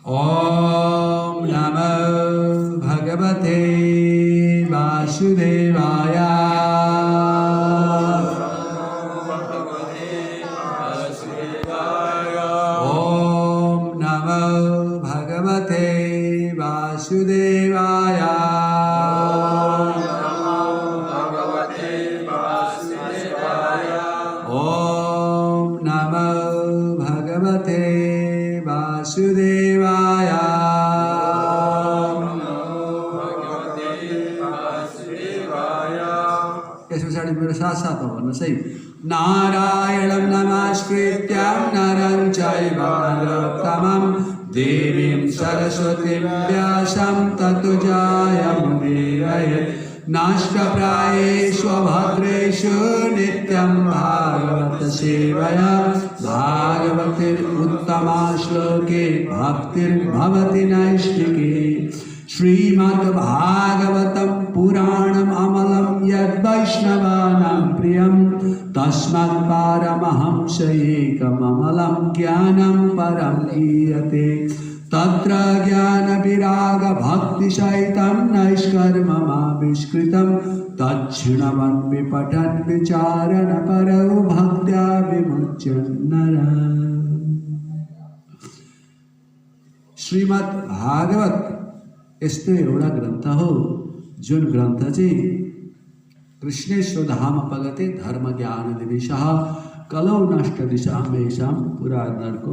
ॐ नमो भगवते वासुदेवाय। ॐ नमो भगवते वासुदेवाय। ॐ नमो भगवते वासुदेवाय। यस पछाडि मेरो साथ साथ भन्नुहोस् है। नारायणं नमस्कृत्य नरं चैव नरोत्तमं देवीं सरस्वतीं व्यासं ततो जयमुदीरयेत्। नष्टप्रायेषु भद्रेषु नित्यं भागवत सेवया भागवतिरुत्तमा श्लोके भक्तिर्भवति नैष्टिकी। श्रीमद्भागवतं पुराणम् अमलं यद्वैष्णवानां प्रियं तस्मात् परमहंसैकममलं ज्ञानं परं गीयते। तत्र ज्ञानविरागभक्तिसहितं नैष्कर्म्यमाविष्कृतं तच्छृण्वन् विपठन् विचारणपरो भक्त्या विमुच्यन् नरः। श्रीमद् भागवत यस्तो एउटा ग्रन्थ हो जुन ग्रन्थ चाहिँ कृष्णेश्वर धाम पगते धर्म ज्ञान दिविशः कलौ नष्ट दिशामेषां पुरा नरको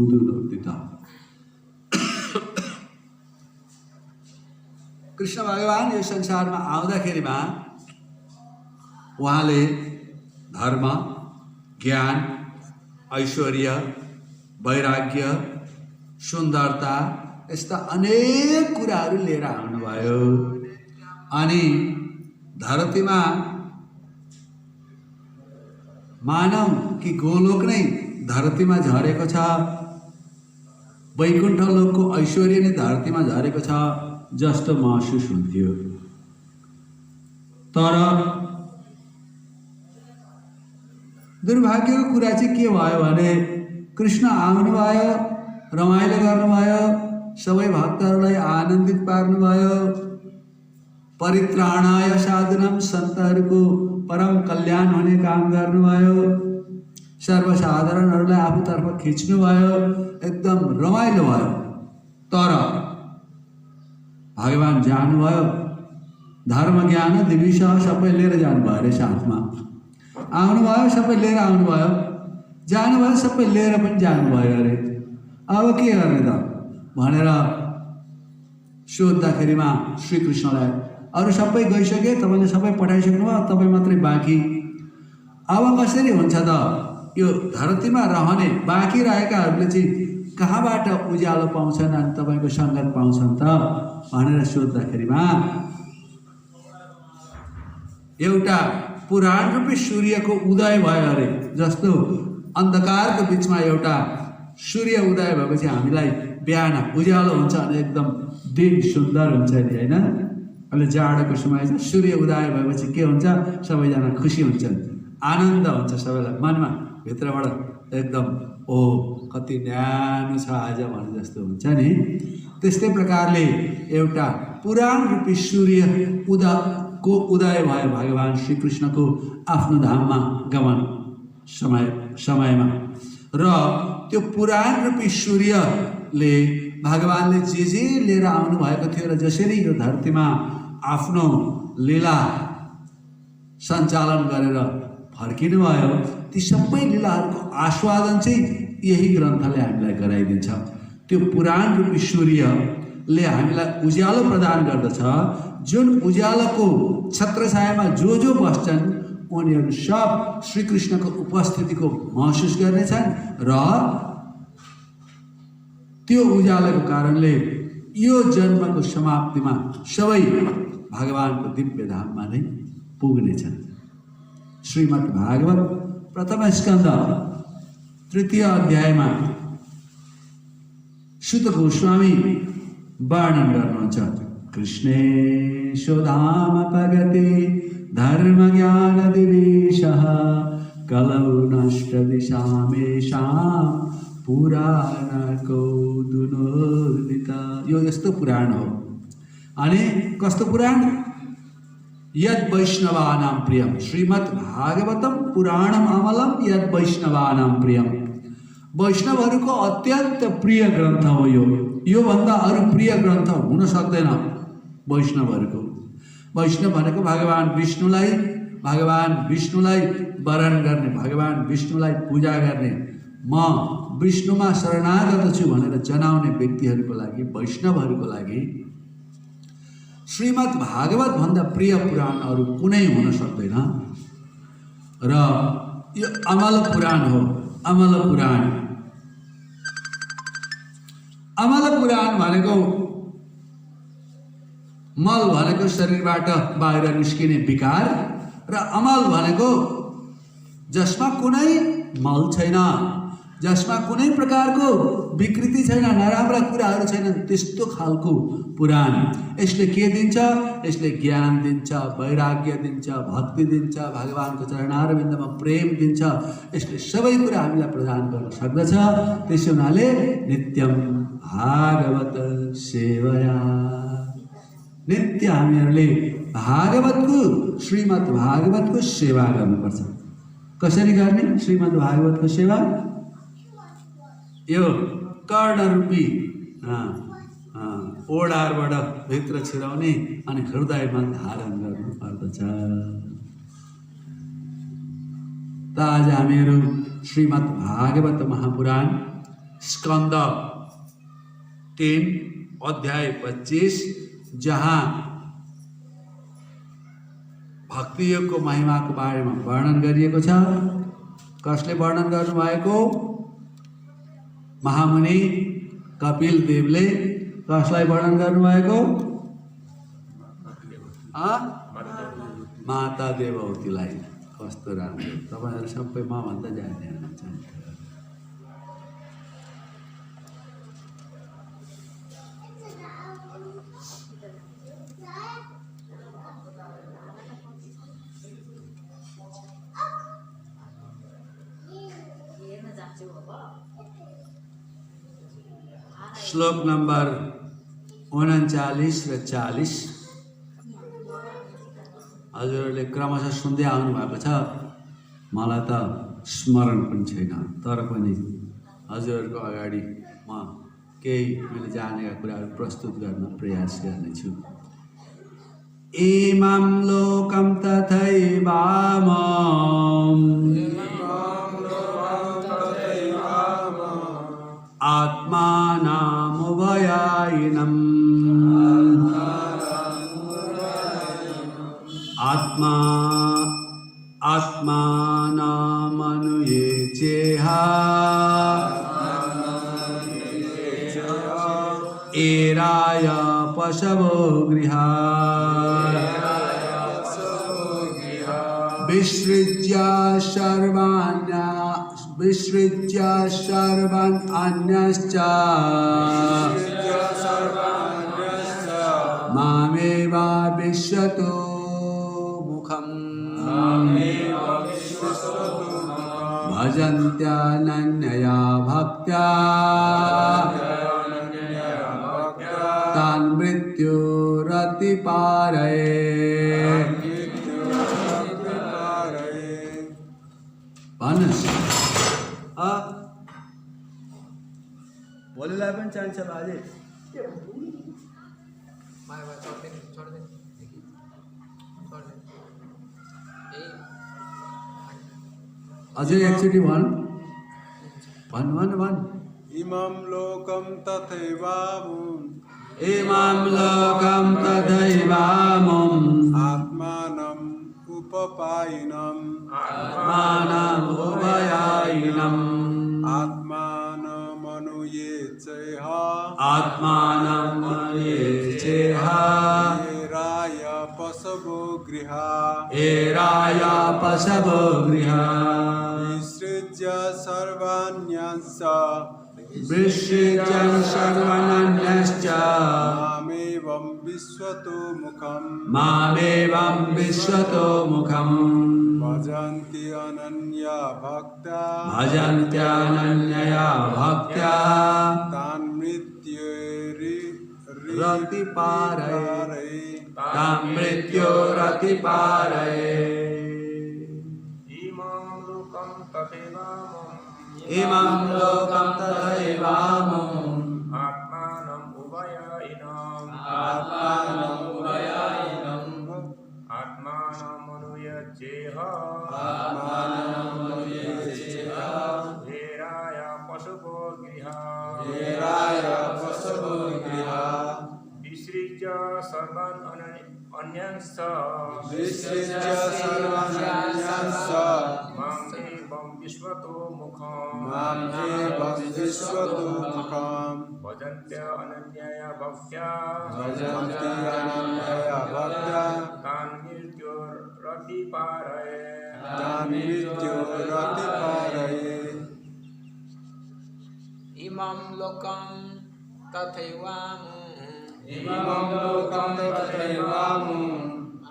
उदुदुर्दिता। कृष्ण भगवान यो संसारमा आउँदाखेरिमा उहाँले धर्म ज्ञान ऐश्वर्य वैराग्य सुन्दरता यस्ता अनेक कुराहरू लिएर आउनुभयो। अनि धरतीमा मानौ कि गोलोक नै धरतीमा झरेको छ, वैकुण्ठ लोकको ऐश्वर्य नै धरतीमा झरेको छ जस्तो महसुस हुन्थ्यो। तर दुर्भाग्यको कुरा चाहिँ के भयो भने कृष्ण आउनुभयो, रमाइलो गर्नुभयो, सबै भक्तहरूलाई आनन्दित पार्नुभयो, परित्राणाय साधुनां सन्तहरूको परम कल्याण हुने काम गर्नुभयो, सर्वसाधारणहरूलाई आफूतर्फ खिच्नुभयो, एकदम रमाइलो भयो। तर भगवान जानुभयो, धर्म ज्ञान दिविशः सबै लिएर जानुभयो अरे साथमा। आउनुभयो सबै लिएर आउनुभयो, जानुभयो सबै लिएर पनि जानुभयो अरे। अब के गर्ने त भनेर सोद्धाखेरिमा श्रीकृष्णलाई अरू सबै गइसके, तपाईँले सबै पठाइसक्नुभयो, तपाईँ मात्रै बाँकी। अब कसरी हुन्छ त यो धरतीमा रहने बाँकी रहेकाहरूले चाहिँ कहाँबाट उज्यालो पाउँछन् अनि तपाईँको सङ्गत पाउँछन् त भनेर सोद्धाखेरिमा एउटा पुराण रूपी सूर्यको उदय भयो अरे। जस्तो अन्धकारको बिचमा एउटा सूर्य उदय भएपछि हामीलाई बिहान उज्यालो हुन्छ अनि एकदम दिन सुन्दर हुन्छ नि, होइन? अहिले जाडोको समय चाहिँ सूर्य उदय भएपछि के हुन्छ, सबैजना खुसी हुन्छन्, आनन्द हुन्छ सबैलाई मनमा, भित्रबाट एकदम ओ कति न्यानो छ आज भने जस्तो हुन्छ नि। त्यस्तै प्रकारले एउटा पुराण रूपी सूर्य उदय भयो भगवान श्रीकृष्णको आफ्नो धाममा गमन समयमा। र त्यो पुराण रूपी सूर्यले भगवानले जे लिएर आउनु भएको थियो र जसरी यो धरतीमा आफ्नो लीला सञ्चालन गरेर फर्किनु भयो, ती सबै लीलाहरूको आस्वादन चाहिँ यही ग्रन्थले हामीलाई गराइदिन्छ। त्यो पुराण रूपी सूर्यले हामीलाई उज्यालो प्रदान गर्दछ। जुन उज्यालोको छत्रछायामा जो बस्छन् उनीहरू सब श्रीकृष्णको उपस्थितिको महसुस गर्नेछन् र त्यो उज्यालोको कारणले यो जन्मको समाप्तिमा सबै भगवानको दिव्य धाममा नै पुग्नेछन्। श्रीमद् भागवत प्रथम स्कन्द तृतीय अध्यायमा सुत गोस्वामी वर्णन गर्नुहुन्छ। कृष्णेशो धाम पगते धर्म ज्ञान दिविशः कलौ नष्ट दिशामेषां पुराणको दुनोदिता। यो यस्तो पुराण हो। अनि कस्तो पुराण? यद वैष्णवानां प्रियम, श्रीमद् भागवतम पुराणम अमलम यद वैष्णवानां प्रियम। वैष्णवहरूको अत्यन्त प्रिय ग्रन्थ हो यो। यो भन्दा अरू प्रिय ग्रन्थ हुन सक्दैन वैष्णवहरूको। वैष्णव भनेको भगवान विष्णुलाई वरण गर्ने, भगवान विष्णुलाई पूजा गर्ने, म विष्णुमा शरणागत छु भनेर जनाउने व्यक्तिहरूको लागि, वैष्णवहरूको लागि श्रीमद् भागवत भन्दा प्रिय पुराण अरू कुनै हुन सक्दैन। र यो अमल पुराण हो। अमल पुराण, अमल पुराण भनेको मल भनेको शरीरबाट बाहिर निस्किने विकार, र अमल भनेको जसमा कुनै मल छैन, जसमा कुनै प्रकारको विकृति छैन, नराम्रा कुराहरू छैनन्, त्यस्तो खालको पुराण। यसले के दिन्छ? यसले ज्ञान दिन्छ, वैराग्य दिन्छ, भक्ति दिन्छ, भगवानको चरणारविन्दमा प्रेम दिन्छ। यसले सबै कुरा हामीलाई प्रदान गर्न सक्दछ। त्यसो हुनाले नित्यम भागवत सेवया, नित्य हामीहरूले भागवतको, श्रीमद् भागवतको सेवा गर्नुपर्छ। कसरी गर्ने श्रीमद् भागवतको सेवा? यो कर्णरूपी ओडारबाट भित्र छिराउने अनि हृदयमा धारण गर्नुपर्दछ। त आज हामीहरू श्रीमद् भागवत महापुराण स्कन्द 10 अध्याय 25 जहाँ भक्ति योगको महिमाको बारेमा वर्णन गरिएको छ। कसले वर्णन गर्नुभएको? महामुनि कपिल देवले। कसलाई वर्णन गर्नुभएको? माता देवहूतिलाई। कस्तो राम्रो! तपाईहरु सबै म भन्दा जान्दै हुनुहुन्छ। श्लोक नंबर 39 र 40 हजुरहरूले क्रमशः सुन्दै आउनु भएको छ। मलाई त स्मरण पनि छैन, तर पनि हजुरहरूको अगाडि म केही मैले जानेका कुराहरू प्रस्तुत गर्न प्रयास गर्नेछु। इमं लोकं तथैवामम् आत्मानामुभयायिनम् आत्मानामनुयेचेह एराय पशवो गृहा विसृज्य सर्वान् अन्यश्च मामेव विश्वतो मुखम् भजन्त्यनन्यया भक्त्या तान् मृत्युरतिपारये। बोलेलाई पनि चाहिन्छ बाजे। अझै एकचोटि भन। इमं लोकं तथैवामुम् इमं लोकं तथैवामुम् आत्मानम् उपपायिनम् आत्मानमुभयायिनम् आत्मानमनुयेचेह आत्मानमनुयेचेह एराय पशवो गृहा एराय पशवो गृहा विसृज्य सर्वाण्यंश्च विसृज्य सर्वाण्यंश्च मामेवं विश्वतो मुखम् मामेवं विश्वतो मुखम् भजन्ति अनन्या भक्त्या भजन्त्यानन्यया भक्त्या तान्मृत्योरतिपारये तां मृत्योरतिपारये इमं लोकं तथैवामुम् आत्मानम् उभयायिनम् आत्मानमनुयज्येह धेराय पशुपो गृहा विसृज्य सर्वान् अन्यांश्च मामेवं विश्वतो मुखम् भजन्त्य अनन्यया भक्त्या तान् मृत्योरतिपारये इमं लोकं तथैवामुम्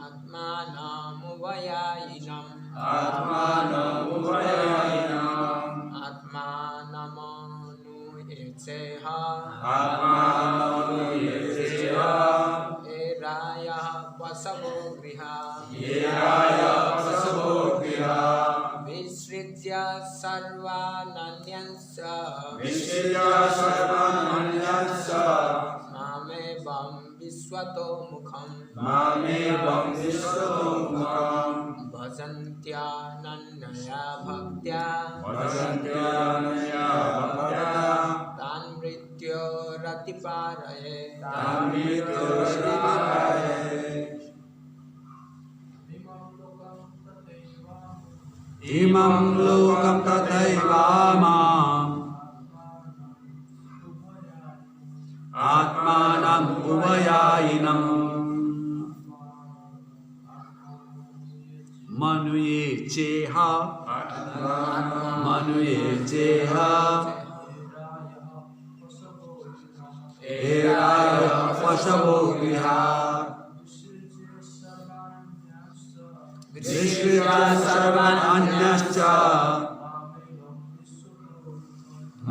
आत्मानमुभयायिनम् आत्मानमनुयज्येह धेराय पशवो गृहा विसृज्य सर्वानन्यांश्च मामेवं विश्वतो मुखम् भजन्त्यानन्यया भक्त्या तान् मृत्योरतिपारये इमं लोकं तथैवामुम् आत्मानम् उभयायिनम् मनुयेचेह धेराय पशवो गृहा विसृज्य सर्वान् अन्यश्च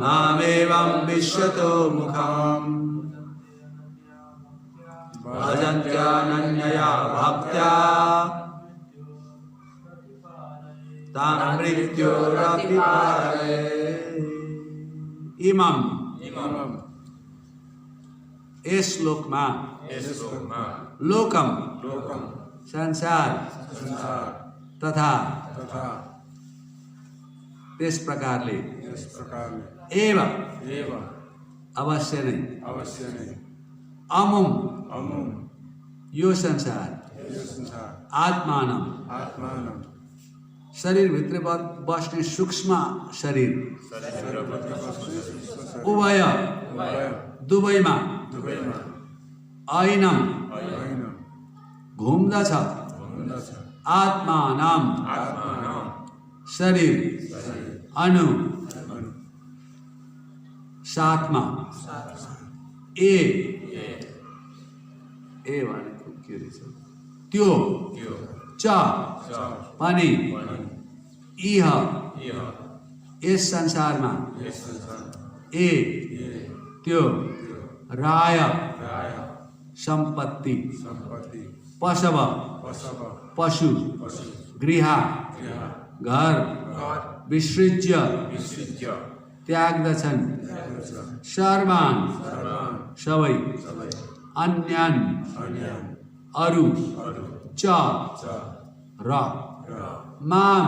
मामेवं विश्वतो मुखम् भजन्त्यानन्यया भक्त्या तां मृत्योरतिपारये इमं इस श्लोकमा लोकम संसार तथा इस प्रकारले एवं अवश्य नहीं अमुम यो संसार आत्मानम शरीर भित्र बस्ने सूक्ष्म शरीर उभय दुवैमा ऐनम घुम्दछ आत्मानम शरीर अनु साथमा ए भनेको के रहेछ त्यो च पनि इह यस संसारमा ए त्यो राय सम्पत्ति पशव पशु गृह घर विसृज्य त्याग्दछन् सर्वान् सबै अन्यान अरु च र माम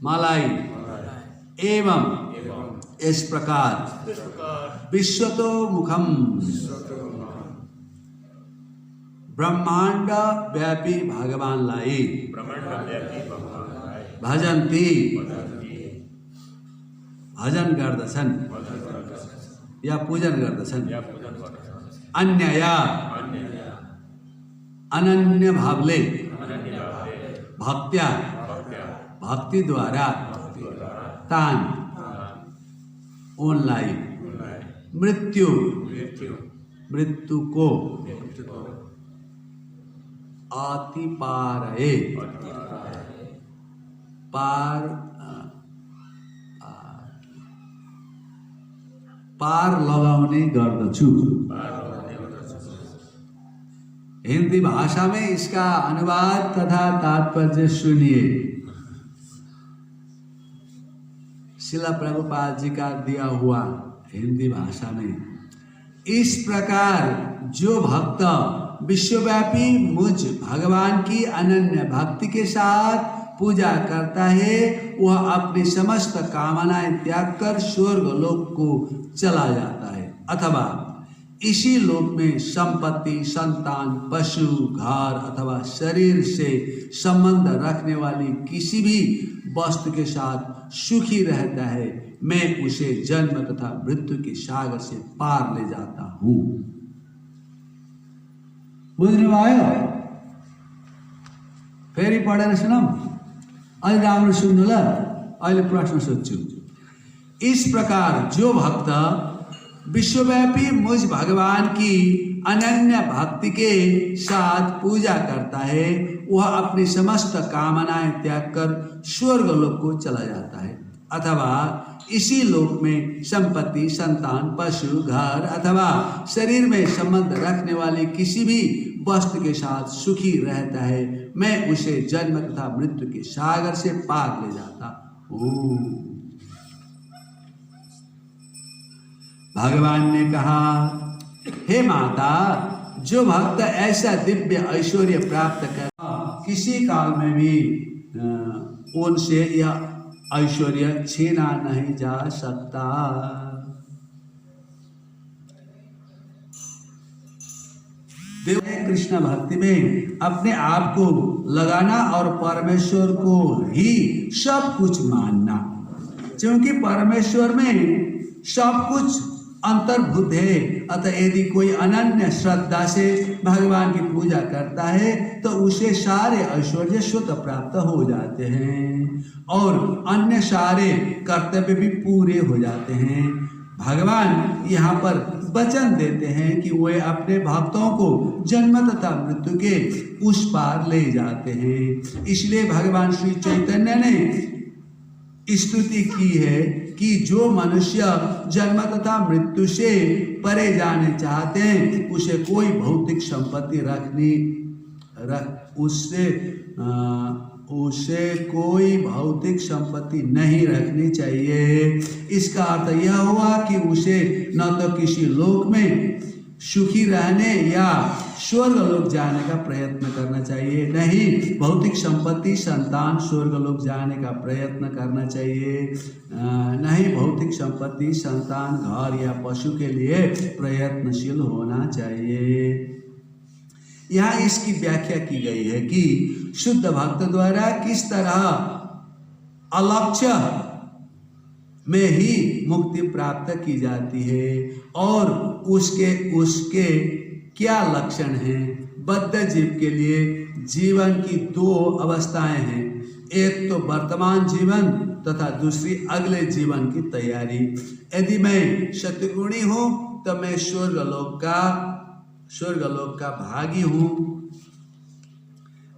मलाई एवं इस प्रकार विश्वतो मुखम ब्रह्मांड व्यापी भगवानलाई भजन्ति भजन गर्दछन् या पूजन गर्दछन् अन्यया अनन्य भावले भक्त्या भक्ति द्वारा तान उनलाई मृत्यु मृत्यु को अतिपारये पार लगाउने गर्दछु। हिंदी भाषा में इसका अनुवाद तथा तात्पर्य सुनिए। शिला प्रभुपाद जी का दिया हुआ हिंदी भाषा में, इस प्रकार जो भक्त विश्वव्यापी मुझ भगवान की अनन्य भक्ति के साथ पूजा करता है, वह अपनी समस्त कामनाएं त्याग कर स्वर्ग लोक को चला जाता है, अथवा इसी लोक में संपत्ति, संतान, पशु, घर अथवा शरीर से संबंध रखने वाली किसी भी वस्तु के साथ सुखी रहता है। मैं उसे जन्म तथा मृत्यु के सागर से पार ले जाता हूं। बुझ्नु भयो? फेरि पढेर सुनौं? अहिले राम्रो सुन्नु ल। अहिले प्रश्न सोध्छु। इस प्रकार जो भक्त विश्वव्यापी मुझ भगवान की अनन्य भक्ति के साथ पूजा करता है, वह अपनी समस्त कामनाएं त्याग कर स्वर्ग लोक को चला जाता है, अथवा इसी लोक में संपत्ति, संतान, पशु, घर अथवा शरीर में संबंध रखने वाली किसी भी वस्तु के साथ सुखी रहता है। मैं उसे जन्म तथा मृत्यु के सागर से पार ले जाता हूँ। भगवान ने कहा, हे माता, जो भक्त ऐसा दिव्य ऐश्वर्य प्राप्त कर किसी काल में भी उनसे यह ऐश्वर्य छीना नहीं जा सकता। देव कृष्ण भक्ति में अपने आप को लगाना और परमेश्वर को ही सब कुछ मानना, क्योंकि परमेश्वर में सब कुछ अंतर्भूत है। अतः यदि कोई अनन्य श्रद्धा से भगवान की पूजा करता है तो उसे सारे ऐश्वर्य स्वतः प्राप्त हो जाते हैं और अन्य सारे कर्तव्य भी पूरे हो जाते हैं। भगवान यहाँ पर वचन देते हैं कि वे अपने भक्तों को जन्म तथा मृत्यु के उस पार ले जाते हैं। इसलिए भगवान श्री चैतन्य ने स्तुति की है कि जो मनुष्य जन्म तथा मृत्यु से परे जाने चाहते हैं, उसे कोई भौतिक संपत्ति उसे कोई भौतिक संपत्ति नहीं रखनी चाहिए। इसका अर्थ यह हुआ कि उसे न तो किसी लोक में सुखी रहने या स्वर्ग लोक जाने का प्रयत्न करना चाहिए, नहीं भौतिक संपत्ति, संतान, स्वर्ग लोक जाने का प्रयत्न करना चाहिए, नहीं भौतिक संपत्ति, संतान, घर या पशु के लिए प्रयत्नशील होना चाहिए। यहाँ इसकी व्याख्या की गई है कि शुद्ध भक्त द्वारा किस तरह अलक्ष्य में ही मुक्ति प्राप्त की जाती है और उसके क्या लक्षण हैं। बद्ध जीव के लिए जीवन की दो अवस्थाएं हैं, एक तो वर्तमान जीवन तथा दूसरी अगले जीवन की तैयारी। यदि मैं सत्गुणी हूँ तो मैं स्वर्गलोक का भागी हूँ,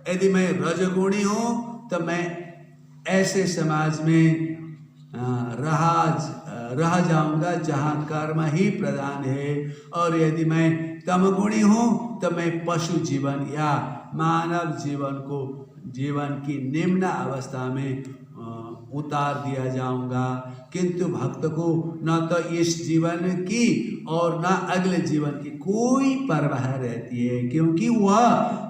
यदि मैं रजगुणी हूँ तो मैं ऐसे समाज में रह जाऊंगा जहाँ कर्म ही प्रधान है, और यदि मैं तमगुणी हूँ तो मैं पशु जीवन या मानव जीवन की निम्न अवस्था में उतार दिया जाऊंगा। किंतु भक्त को न तो इस जीवन की और न अगले जीवन की कोई परवाह रहती है, क्योंकि वह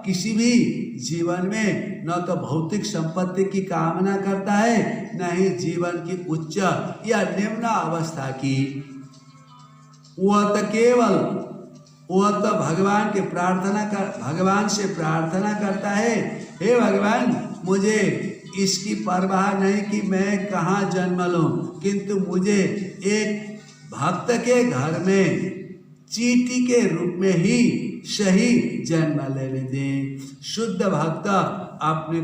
किसी भी जीवन में न तो भौतिक संपत्ति की कामना करता है, न ही जीवन की उच्च या निम्न अवस्था की। वह तो भगवान से प्रार्थना करता है, हे भगवान, मुझे इसकी परवाह नहीं कि मैं कहाँ जन्म लूं, किंतु मुझे एक भक्त के घर में चींटी के रूप में ही सही जन्म लेने दें। शुद्ध भक्त अपने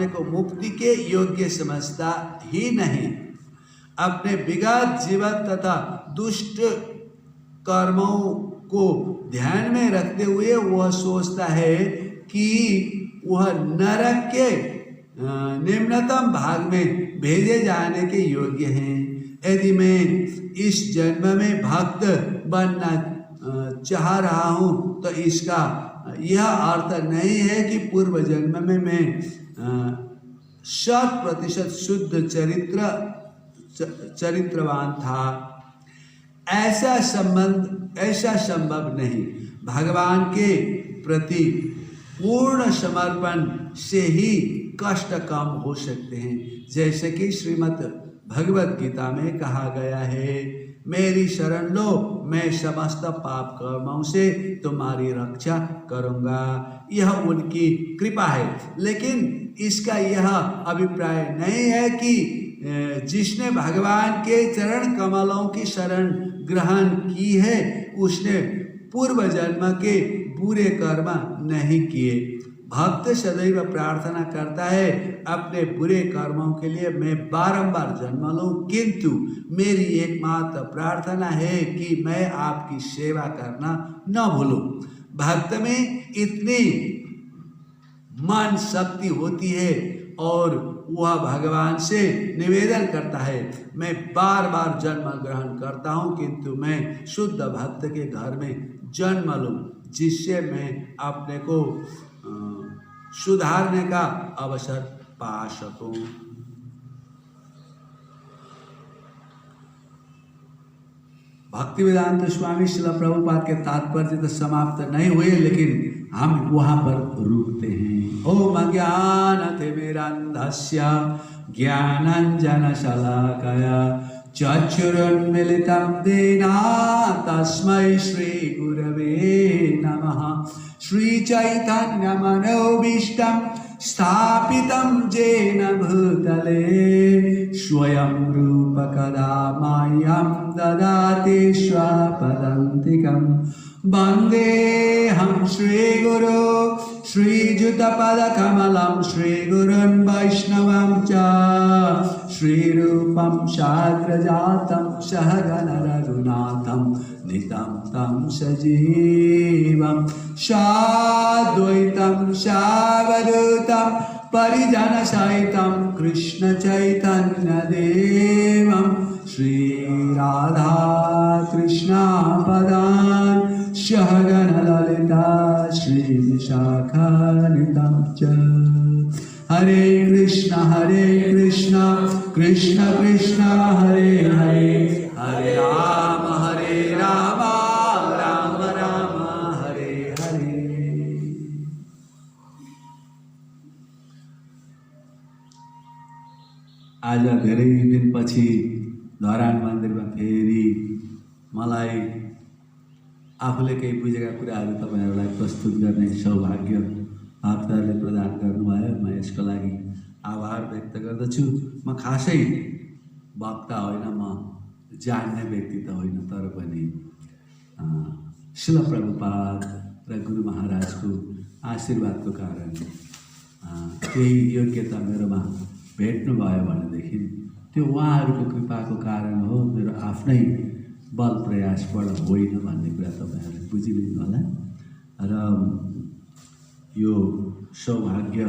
को मुक्ति के योग्य समझता ही नहीं, अपने विगत जीवन तथा दुष्ट कर्मों को ध्यान में रखते हुए वह सोचता है कि वह नरक के निम्नतम भाग में भेजे जाने के योग्य हैं। यदि मैं इस जन्म में भक्त बनना चाह रहा हूँ तो इसका यह अर्थ नहीं है कि पूर्व जन्म में मैं 100% शुद्ध चरित्रवान था। ऐसा संभव नहीं। भगवान के प्रति पूर्ण समर्पण से ही कष्ट कम हो सकते हैं। जैसे कि श्रीमद् भगवत गीता में कहा गया है, मेरी शरण लो, मैं समस्त पाप कर्मों से तुम्हारी रक्षा करूंगा। यह उनकी कृपा है। लेकिन इसका यह अभिप्राय नहीं है कि जिसने भगवान के चरण कमलों की शरण ग्रहण की है उसने पूर्व जन्म के बुरे कर्म नहीं किए। भक्त सदैव प्रार्थना करता है, अपने बुरे कर्मों के लिए मैं बारंबार जन्म लूं, किंतु मेरी एकमात्र प्रार्थना है कि मैं आपकी सेवा करना न भूलूं। भक्त में इतनी मन शक्ति होती है और वह भगवान से निवेदन करता है, मैं बार बार जन्म ग्रहण करता हूँ किंतु मैं शुद्ध भक्त के घर में जन्म लूं, जिससे मैं अपने को सुधारने का अवसर पा सकूं। भक्तिवेदांत स्वामी श्रील प्रभुपाद के तात्पर्य तो समाप्त नहीं हुए, लेकिन हम वहां पर रुकते हैं। ओम अज्ञानतिमिरन्धस्य ज्ञानाञ्जनशलाकया चक्षुरुन्मीलितं येन तस्मै श्रीगुरवे नमः। श्रीचैतन्यमनोभीष्टं स्थापितं येन भूतले स्वयं रूप कदा मह्यं ददाति स्वपदान्तिकं। वन्देऽहं श्रीगुरो श्रीयुतपदकमलं श्रीगुरुन् वैष्णवं च श्रीरूपं साग्रजातं सहगण रघुनाथं नितं तं सजीवं साद्वैतं सावधूतं परिजनसहितं कृष्णचैतन्यदेवं श्रीराधा कृष्णपदान् सहगण ललिता श्रीविशाखान्वितं च। हरे कृष्ण कृष्ण कृष्ण हरे हरे, हरे राम राम राम हरे हरे। आज धेरै दिनपछि धरान मन्दिरमा फेरि मलाई आफूले केही बुझेका कुराहरू तपाईँहरूलाई प्रस्तुत गर्ने सौभाग्य भक्तहरूले प्रदान गर्नुभयो। म यसको लागि आभार व्यक्त गर्दछु। म खासै वक्ता होइन, म जान्ने व्यक्ति त होइन, तर पनि शिल प्रभुपाद र गुरु महाराजको आशीर्वादको कारण केही योग्यता मेरोमा भेट्नुभयो भनेदेखि त्यो उहाँहरूको कृपाको कारण हो, मेरो आफ्नै बल प्रयासबाट होइन भन्ने कुरा तपाईँहरूले बुझिलिनु होला। र यो सौभाग्य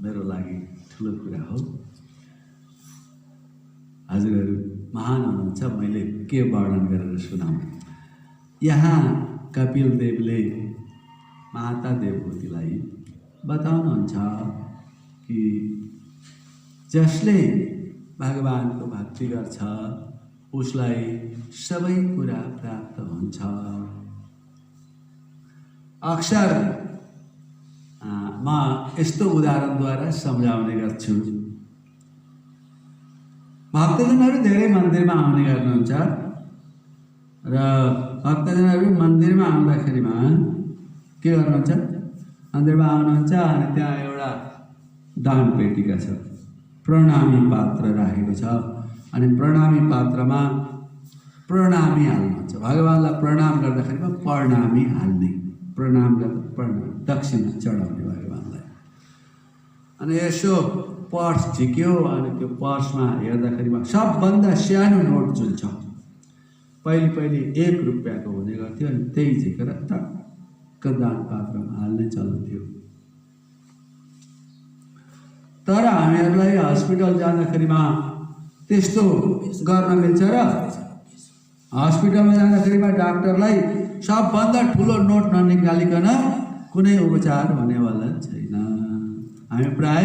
मेरो लागि ठुलो कुरा हो। हजुरहरू महान हुनुहुन्छ, मैले के वर्णन गरेर सुनाऊँ। यहाँ कपिल देवले माता देवभूतिलाई बताउनुहुन्छ कि जसले भगवानको भक्ति गर्छ उसलाई सबै कुरा प्राप्त हुन्छ। अक्सर म यस्तो उदाहरणद्वारा सम्झाउने गर्छु। भक्तजनहरू धेरै मन्दिरमा आउने गर्नुहुन्छ र भक्तजनहरू मन्दिरमा आउँदाखेरिमा के गर्नुहुन्छ, मन्दिरमा आउनुहुन्छ अनि त्यहाँ एउटा दान पेटिका छ, प्रणामी पात्र राखेको छ अनि प्रणामी पात्रमा प्रणामी हाल्नुहुन्छ। भगवान्लाई प्रणाम गर्दाखेरिमा प्रणामी हाल्ने, प्रणाम गर्दा प्रणाम दक्षिणा चढाउने भगवान्लाई। अनि यसो पर्स झिक्यो अनि त्यो पर्समा हेर्दाखेरिमा सबभन्दा सानो नोट जुन छ पहिले 1 रुपियाँको हुने गर्थ्यो अनि त्यही झिकेर टक्क दान पात्रमा हाल्ने चलन थियो। तर हामीहरूलाई हस्पिटल जाँदाखेरिमा त्यस्तो गर्न मिल्छ र? हस्पिटलमा जाँदाखेरिमा डाक्टरलाई सबभन्दा ठुलो नोट ननिकालिकन कुनै उपचार हुनेवाला छैन। हामी प्राय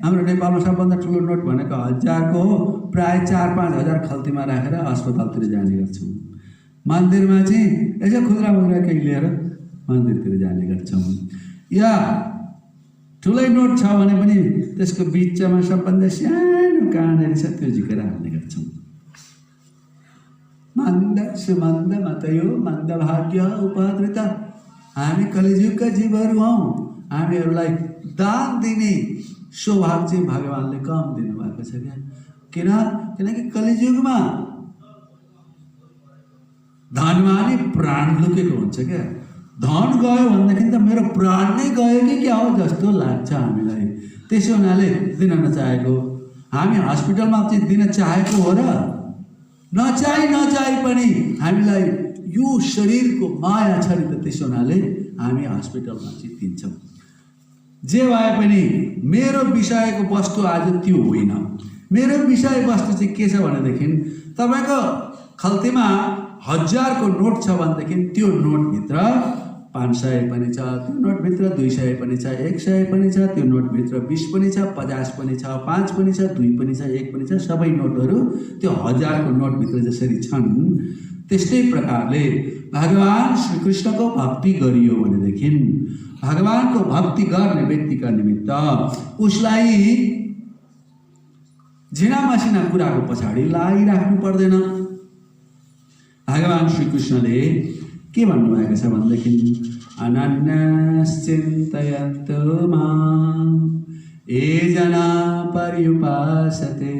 हाम्रो नेपालमा सबभन्दा ठुलो नोट भनेको 1000 को हो, प्राय 4-5 हजार खल्तीमा राखेर अस्पतालतिर जाने गर्छौँ। मन्दिरमा चाहिँ यसो खुद्रा मुद्रा केही लिएर मन्दिरतिर जाने गर्छौँ। या ठुलै नोट छ भने पनि त्यसको बिचमा सबभन्दा सानो कहाँनिर छ त्यो झिकेर हाल्ने गर्छौँ। मन्द सुमन्द मतयो मन्द भाग्य उपद्रित। हामी कलिजुगका जीवहरू हौँ। हामीहरूलाई दान दिने सौभाग्य चाहिँ भगवानले कम दिनुभएको छ क्या। किनकि कलिजुगमा धनमा नै प्राण लुकेको हुन्छ क्या। धन गयो भनेदेखि त मेरो प्राण नै गयो कि क्या हो जस्तो लाग्छ हामीलाई। त्यसो हुनाले दिन नचाहेको हामी हस्पिटलमा चाहिँ दिन चाहेको हो र? नचाही पनि हामीलाई यो शरीरको माया छ नि त। त्यसो हुनाले हामी हस्पिटलमा चाहिँ दिन्छौँ। जे भए पनि मेरो विषयको वस्तु आज त्यो होइन। मेरो विषय वस्तु चाहिँ के छ भनेदेखि तपाईँको खल्तीमा 1000 को नोट छ भनेदेखि त्यो नोटभित्र 500 पनि छ, त्यो नोटभित्र 200 पनि छ, 100 पनि छ, त्यो नोटभित्र 20 पनि छ, 50 पनि छ, 5 पनि छ, 2 पनि छ, 1 पनि छ। सबै नोटहरू त्यो 1000 को नोटभित्र जसरी छन् त्यस्तै प्रकारले भगवान श्रीकृष्णको भक्ति गरियो भनेदेखि भगवानको भक्ति गर्ने व्यक्तिका निमित्त उसलाई झिना मसिना कुराको पछाडि लागिराख्नु पर्दैन। भगवान श्रीकृष्णले के भन्नुभएको छ भनेदेखि अनन्यश्चिन्तयन्तो मां ये जना पर्युपासते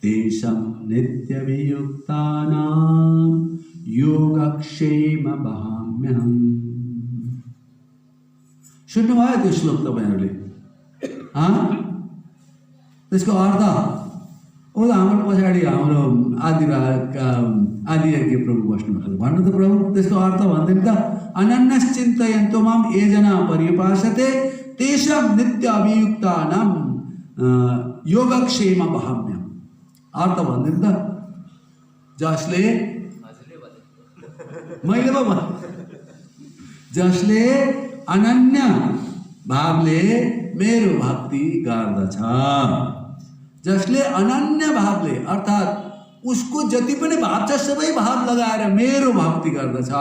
तेषां नित्यवियुक्तानां योगक्षेमवहाम्यहम्। सुन्नुभयो त्यो श्लोक तपाईँहरूले? त्यसको अर्थ ओ हाम्रो पछाडि हाम्रो आदियज्ञ प्रभु बस्नुभएको भन्नु त प्रभु। त्यसको अर्थ भन्दैन त अनन्यश्चिन्तयन्तो मां ये जना पर्युपासते तेषां नित्य अभियुक्तानां योगक्षेमवहाम्यहम्। अर्थ भन्दैन त जसले मैले जसले अनन्य भावले मेरो भक्ति गर्दछ, जसले अनन्य भावले अर्थात् उसको जति पनि भाव छ सबै भाव लगाएर मेरो भक्ति गर्दछ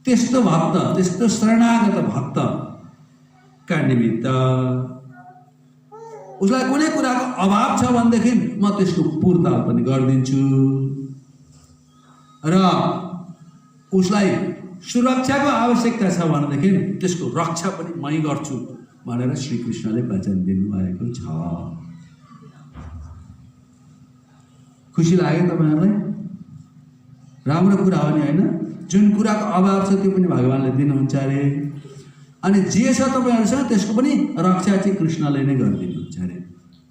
त्यस्तो भक्त, त्यस्तो शरणागत भक्तका निमित्त उसलाई कुनै कुराको अभाव छ भनेदेखि म त्यसको पूर्ता पनि गरिदिन्छु र उसलाई सुरक्षाको आवश्यकता छ भनेदेखि त्यसको रक्षा पनि मै गर्छु भनेर श्रीकृष्णले वचन दिनुभएको छ। खुसी लाग्यो तपाईँहरूलाई? राम्रो कुरा हो नि होइन? जुन कुराको अभाव छ त्यो पनि भगवानले दिनुहुन्छ अरे। अनि जे छ तपाईँहरूसँग त्यसको पनि रक्षा चाहिँ कृष्णले नै गरिदिनुहुन्छ अरे।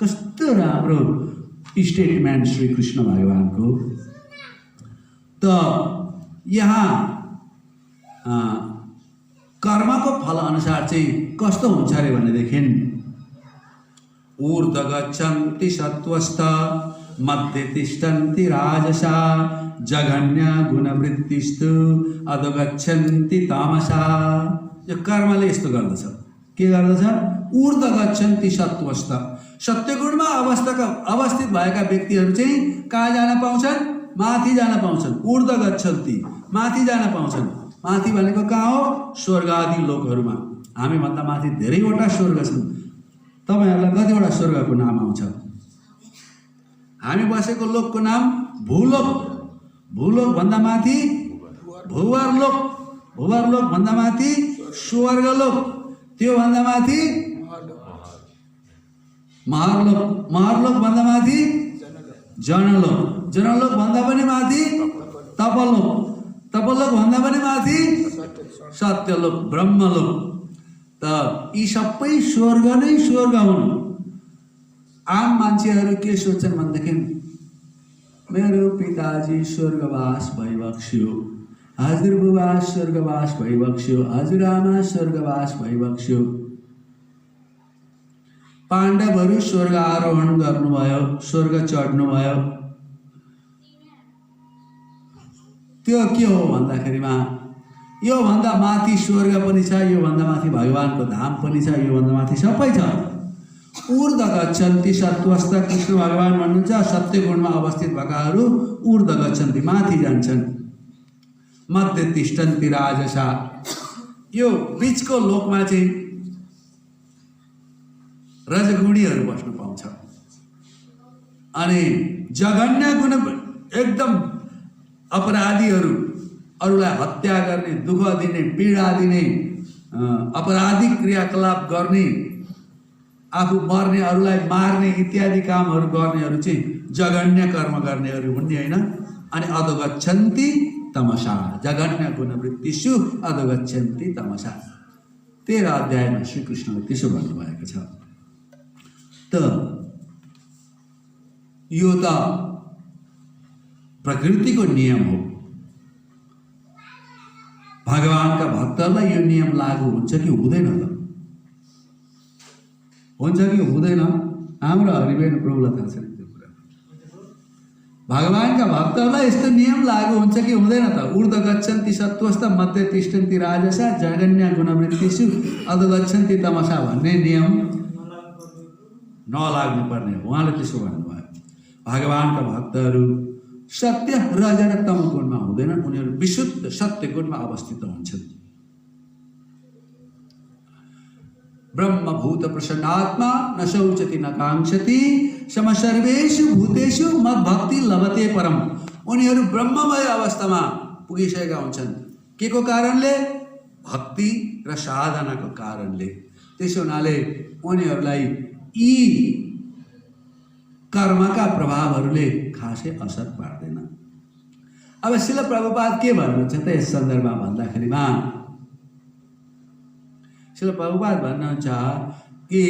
कस्तो राम्रो स्टेटमेन्ट श्रीकृष्ण भगवानको। त यहाँ कर्मको फल अनुसार चाहिँ कस्तो हुन्छ अरे भनेदेखि ऊर्ध्व गच्छन्ति सत्त्वस्थ मध्ये तिष्ठन्ति राजसा जघन्य गुणवृत्तिस्तु अधो गच्छन्ति तामसा। यो कर्मले यस्तो गर्दछ। के गर्दछ? ऊर्ध्व गच्छन्ति सत्त्वस्थ। सत्यगुणमा अवस्थित भएका व्यक्तिहरू चाहिँ कहाँ जान पाउँछन्? माथि जान पाउँछन्। ऊर्ध्व गच्छन्ति माथि जान पाउँछन्। माथि भनेको कहाँ हो? स्वर्ग आदि लोकहरूमा। हामीभन्दा माथि धेरैवटा स्वर्ग छन्। तपाईँहरूलाई कतिवटा स्वर्गको नाम आउँछ? हामी बसेको लोकको नाम भूलोक। भूलोक भन्दा माथि भुवरलोक। भुवरलोक भन्दा माथि स्वर्गलोक। त्यो भन्दा माथि महरलोक। महरलोक भन्दा माथि जनलोक। जनलोक भन्दा पनि माथि तपलोक। तपलोक भन्दा पनि माथि सत्यलोक ब्रह्मलोक। त यी सबै स्वर्ग नै स्वर्ग हुन्। आम मान्छेहरू के सोच्छन् भनेदेखि मेरो पिताजी स्वर्गवास भइबक्स्यो, हजुरबुबा स्वर्गवास भइबक्स्यो, हजुरआमा स्वर्गवास भइबक्स्यो, पाण्डवहरू स्वर्ग आरोहण गर्नुभयो, स्वर्ग चढ्नुभयो। त्यो के हो भन्दाखेरिमा योभन्दा माथि स्वर्ग पनि छ, योभन्दा माथि भगवानको धाम पनि छ, योभन्दा माथि सबै छ। ऊर्ध्व गच्छन्ति सत्त्वस्थ, कृष्ण भगवान भन्नुहुन्छ सत्य गुणमा अवस्थित भएकाहरू ऊर्ध्व गच्छन्ति, माथि जान्छन्। मध्य तिष्ठन्ति राजसा, यो बिचको लोकमा चाहिँ रजगुणीहरू बस्नु पाउँछ। अनि जघन्य गुण एकदम अपराधीहरू, अरूलाई हत्या गर्ने, दुःख दिने, पीडा दिने, अपराधिक क्रियाकलाप गर्ने, आफू मर्ने, अरूलाई मार्ने इत्यादि कामहरू गर्नेहरू चाहिँ जघन्य कर्म गर्नेहरू हुन् नि होइन। अनि अधोगच्छन्ति तमसा, जघन्य गुणवृत्तिषु अधोगच्छन्ति तमसा। 13 अध्यायमा श्रीकृष्णले त्यसो भन्नुभएको छ। त यो त प्रकृतिको नियम हो। भगवानका भक्तहरूलाई यो नियम लागू हुन्छ कि हुँदैन त? हुन्छ कि हुँदैन? हाम्रो हरिबेन प्रभुलाई थाहा छैन त्यो कुरा। भगवानका भक्तहरूलाई यस्तो नियम लागू हुन्छ कि हुँदैन त? ऊर्ध्व गच्छन्ति सत्त्वस्थ, मध्य तिष्ठन्ति राजसा, जघन्य गुणवृत्तिषु अधोगच्छन्ति तमसा भन्ने नियम नलाग्नु पर्ने हो। उहाँले त्यसो भन्नुभयो। भगवानका भक्तहरू सत्य, रज र तम गुणमा हुँदैनन्, उनीहरू विशुद्ध सत्य गुणमा अवस्थित हुन्छन्। ब्रह्मभूत प्रसन्नात्मा न शौचति न काङ्क्षति, सम सर्वेषु भूतेषु मद्भक्ति लभते परम। उनीहरू ब्रह्ममय अवस्थामा पुगिसकेका हुन्छन्। के को कारणले? भक्ति र साधनाको कारणले। त्यसो हुनाले उनीहरूलाई यी कर्मका प्रभावहरूले खासै असर पार्दैन। अब श्रील प्रभुपाद के भन्नुहुन्छ त यस सन्दर्भमा भन्दाखेरिमा? श्रील प्रभुपाद भन्नुहुन्छ कि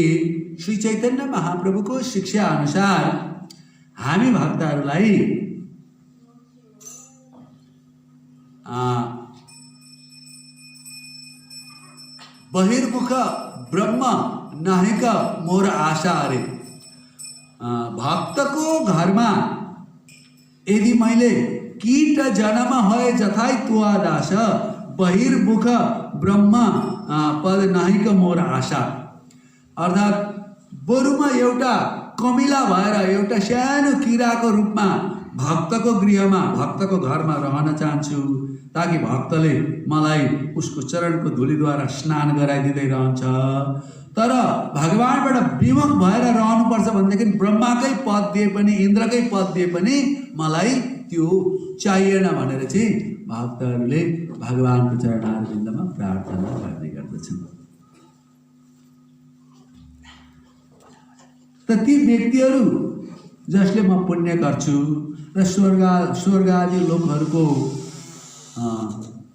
श्री चैतन्य महाप्रभुको शिक्षा अनुसार हामी भक्तहरूलाई बहिर्मुख ब्रह्म नाहिक मोर आशा अरे। भक्तको घरमा यदि मैले कीट जन्म भए जथाई तुवा दास, बहिर्मुख ब्रह्म पद नाहिक मोर आशा। अर्थात् बरुमा एउटा कमिला भएर एउटा सानो किराको रूपमा भक्तको गृहमा, भक्तको घरमा रहन चाहन्छु, ताकि भक्तले मलाई उसको चरणको धुलीद्वारा स्नान गराइदिँदै रहन्छ। तर भगवानबाट विमुख भएर रहनुपर्छ भनेदेखि ब्रह्माकै पद दिए पनि, इन्द्रकै पद दिए पनि मलाई त्यो चाहिएन भनेर चाहिँ भक्तहरूले भगवानको चरणारविन्दमा प्रार्थना गर्ने गर्दछन्। त ती व्यक्तिहरू जसले म पुण्य गर्छु र स्वर्ग आदि लोकहरूको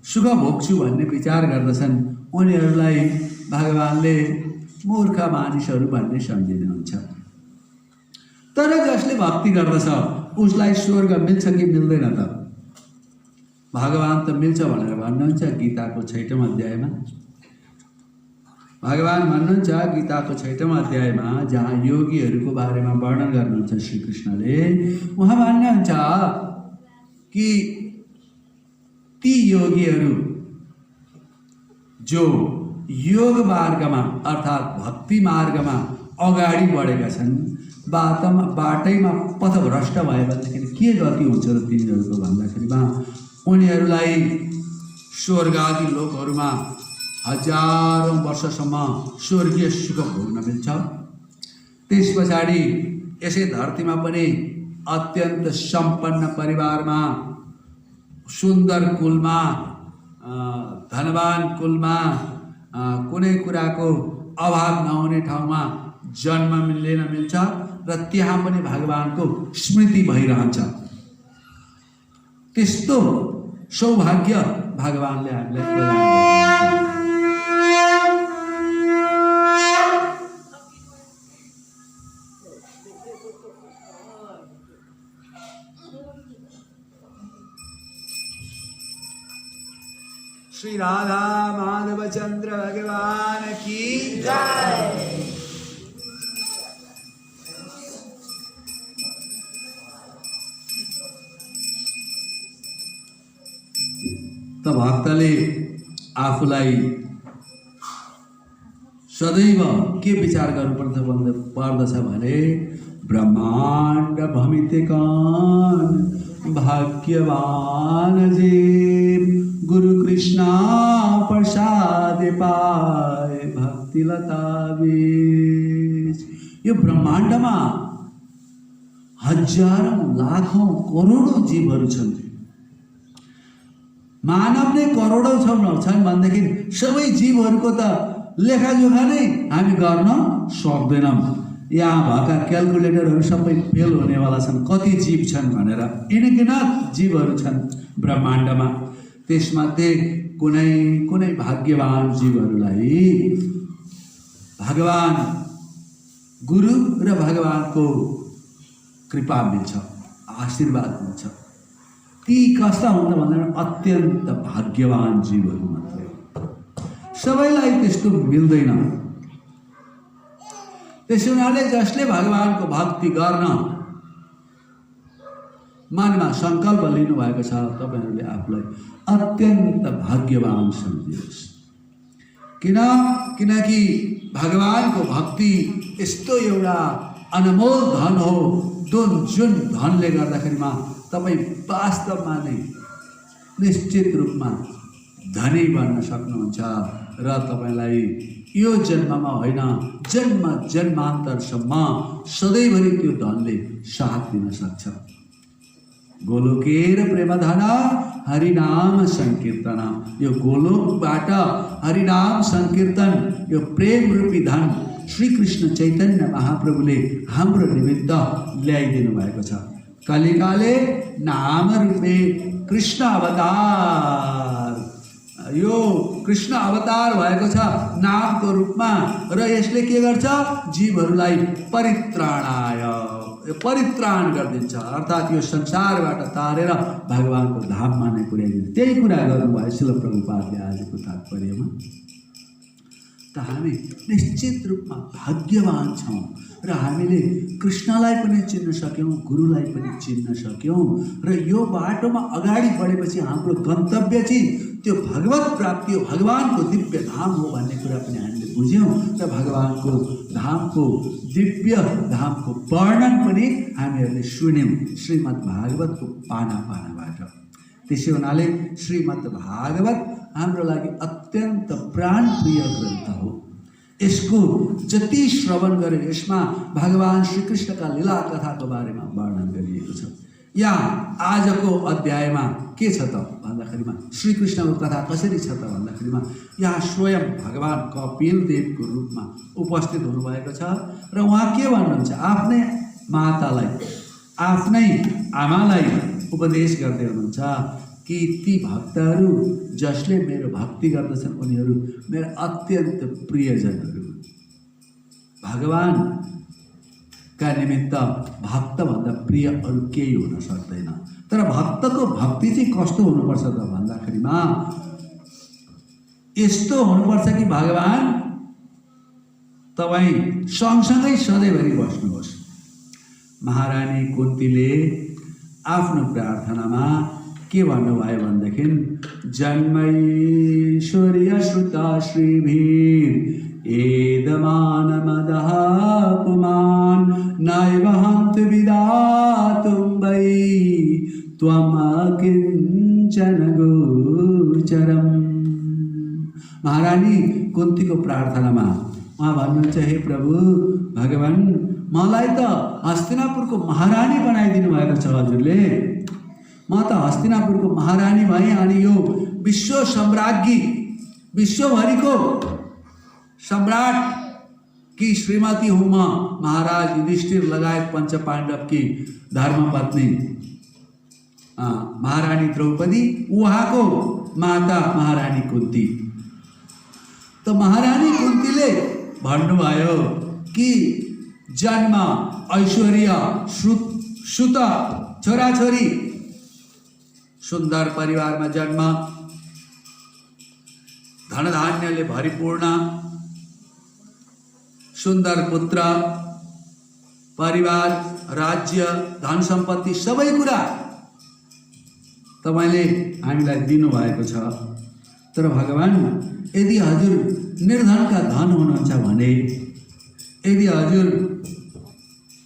सुख भोग्छु भन्ने विचार गर्दछन्, उनीहरूलाई भगवानले मूर्ख मानिसहरू भन्ने सम्झिनुहुन्छ। तर जसले भक्ति गर्दछ उसलाई स्वर्ग मिल्छ कि मिल्दैन त? भगवान त मिल्छ भनेर भन्नुहुन्छ गीताको 6औं अध्यायमा। भगवान भन्नुहुन्छ गीताको 6औं अध्यायमा, जहाँ योगीहरूको बारेमा वर्णन गर्नुहुन्छ श्रीकृष्णले, उहाँ भन्नुहुन्छ कि ती योगीहरू जो योग मार्गमा अर्थात् भक्ति मार्गमा अगाडि बढेका छन्, बाटैमा पथभ्रष्ट भयो भनेदेखि के गति हुन्छ र तिनीहरूको भन्दाखेरिमा उनीहरूलाई स्वर्ग आदि लोकहरूमा हजारौं वर्षसम्म स्वर्गीय सुख भोग्न मिल्छ। त्यस पछाडि यसै धरतीमा पनि अत्यन्त सम्पन्न परिवारमा, सुन्दर कुलमा, धनवान कुलमा, कुनै कुराको अभाव नहुने ठाउँमा जन्म लिन मिल्छ र त्यहाँ पनि भगवानको स्मृति भइरहन्छ। त्यस्तो सौभाग्य भगवानले हामीलाई प्रदान गर्नुहुन्छ। श्री राधा माधव चंद्र भगवान की जय। त भक्तले आफूलाई सदैव के विचार पर्दछ भने ब्रह्माण्ड भमितेकान भाग्यवान जे गुरु कृष्ण प्रसाद पाए भक्तिलता बीच। यो ब्रह्माण्डमा हजारौं लाखौं करोडौं जीवहरू छन्। मानव नै करोडौं छन् भनेदेखि सबै जीवहरूको त लेखाजोखा नै हामी गर्न सक्दैनौँ। यहाँ भएका क्यालकुलेटरहरू सबै फेल हुनेवाला छन्, कति जीव छन् भनेर। अनगिनत जीवहरू छन् ब्रह्माण्डमा। त्यसमध्ये कुनै कुनै भाग्यवान जीवहरूलाई भगवान गुरु र भगवानको कृपा मिल्छ, आशीर्वाद मिल्छ। ती कस्ता हुन् भन्दा अत्यन्त भाग्यवान जीवहरू मात्रै। सबैलाई त्यस्तो मिल्दैन। त्यसो हुनाले जसले भगवानको भक्ति गर्न मनमा सङ्कल्प लिनुभएको छ, तपाईँहरूले आफूलाई अत्यन्त भाग्यवान सम्झिनुहोस्। किनकि भगवानको भक्ति यस्तो एउटा अनमोल धन हो जुन धनले गर्दाखेरिमा तपाईँ वास्तवमा नै निश्चित रूपमा धनी बन्न सक्नुहुन्छ र तपाईँलाई यो जन्ममा होइन जन्म जन्मान्तरसम्म सधैँभरि त्यो धनले साथ दिन सक्छ। गोलोकेर प्रेमधन हरिनाम संकीर्तन। यो गोलोकबाट हरिनाम संकीर्तन, यो प्रेम रूपी धन श्री कृष्ण चैतन्य महाप्रभुले हाम्रो निमित्त ल्याइदिनु भएको छ। कलिकाले नाम रूपे कृष्ण अवतार, यो कृष्ण अवतार भएको छ नामको रूपमा र यसले के गर्छ? जीवहरूलाई परित्राण गरिदिन्छ, अर्थात् यो संसारबाट तारेर भगवानको धाममा नै पुर्याइदिन्छ। त्यही कुरा गर्नुभयो शिल प्रभुपादले आजको तात्पर्यमा। त हामी निश्चित रूपमा भाग्यवान छौँ र हामीले कृष्णलाई पनि चिन्न सक्यौँ, गुरुलाई पनि चिन्न सक्यौँ र यो बाटोमा अगाडि बढेपछि हाम्रो गन्तव्य चाहिँ त्यो भगवत प्राप्ति हो, भगवानको दिव्य धाम हो भन्ने कुरा पनि हामीले बुझ्यौँ र भगवानको धामको दिव्य धामको वर्णन पनि हामीहरूले सुन्यौँ श्रीमद् भागवतको पाना पानाबाट। त्यसै हुनाले श्रीमद् भागवत हाम्रो लागि अत्यन्त प्राणप्रिय ग्रन्थ हो। यसको जति श्रवण गरे यसमा भगवान श्रीकृष्णका लीला कथाको बारेमा वर्णन गरिएको छ। यहाँ आजको अध्यायमा के छ त भन्दाखेरिमा श्रीकृष्णको कथा कसरी छ त भन्दाखेरिमा यहाँ स्वयं भगवान कपिल देवको रूपमा उपस्थित हुनुभएको छ र उहाँ के भन्नुहुन्छ? आफ्नै मातालाई, आफ्नै आमालाई उपदेश गर्दै हुनुहुन्छ कि ती भक्तहरू जसले मेरो भक्ति गर्दछन् उनीहरू मेरो अत्यन्त प्रियजनहरू हुन्। भगवानका निमित्त भक्तभन्दा प्रिय अरू केही हुन सक्दैन। तर भक्तको भक्ति चाहिँ कस्तो हुनुपर्छ त भन्दाखेरिमा यस्तो हुनुपर्छ कि भगवान तपाईँ सँगसँगै सधैँभरि बस्नुहोस्। महारानी कुन्तीले आफ्नो प्रार्थनामा के भन्नुभयो भनेदेखि जन्मैश्वर्य श्रुता श्रीभिर एदमानमदः पुमान् नैव हन्त विदातुं वै त्वम् अकिञ्चन गोचरम्। महारानी कुन्तीको प्रार्थनामा उहाँ भन्नुहुन्छ, हे प्रभु भगवान, मलाई त हस्तिनापुरको महारानी बनाइदिनु भएको छ हजुरले। म त हस्तिनापुरको महारानी भएँ अनि यो विश्व सम्राज्ञी, विश्वभरिको सम्राट की श्रीमती हूँ म। महाराज युधिष्ठिर लगायत पंच पाण्डव की धर्मपत्नी महारानी द्रौपदी, उहाँको माता महारानी कुन्ती। त महारानी कुन्तीले भन्नुभयो कि जन्म, ऐश्वर्य, सुत, छोराछोरी, सुन्दर परिवारमा जन्म, धनधान्यले भरिपूर्ण, सुन्दर पुत्र, परिवार, राज्य, धन सम्पत्ति सबै कुरा तपाईले हामीलाई दिनुभएको छ। तर भगवान, यदि हजुर निर्धनका धन हुनुहुन्छ भने, यदि हजुर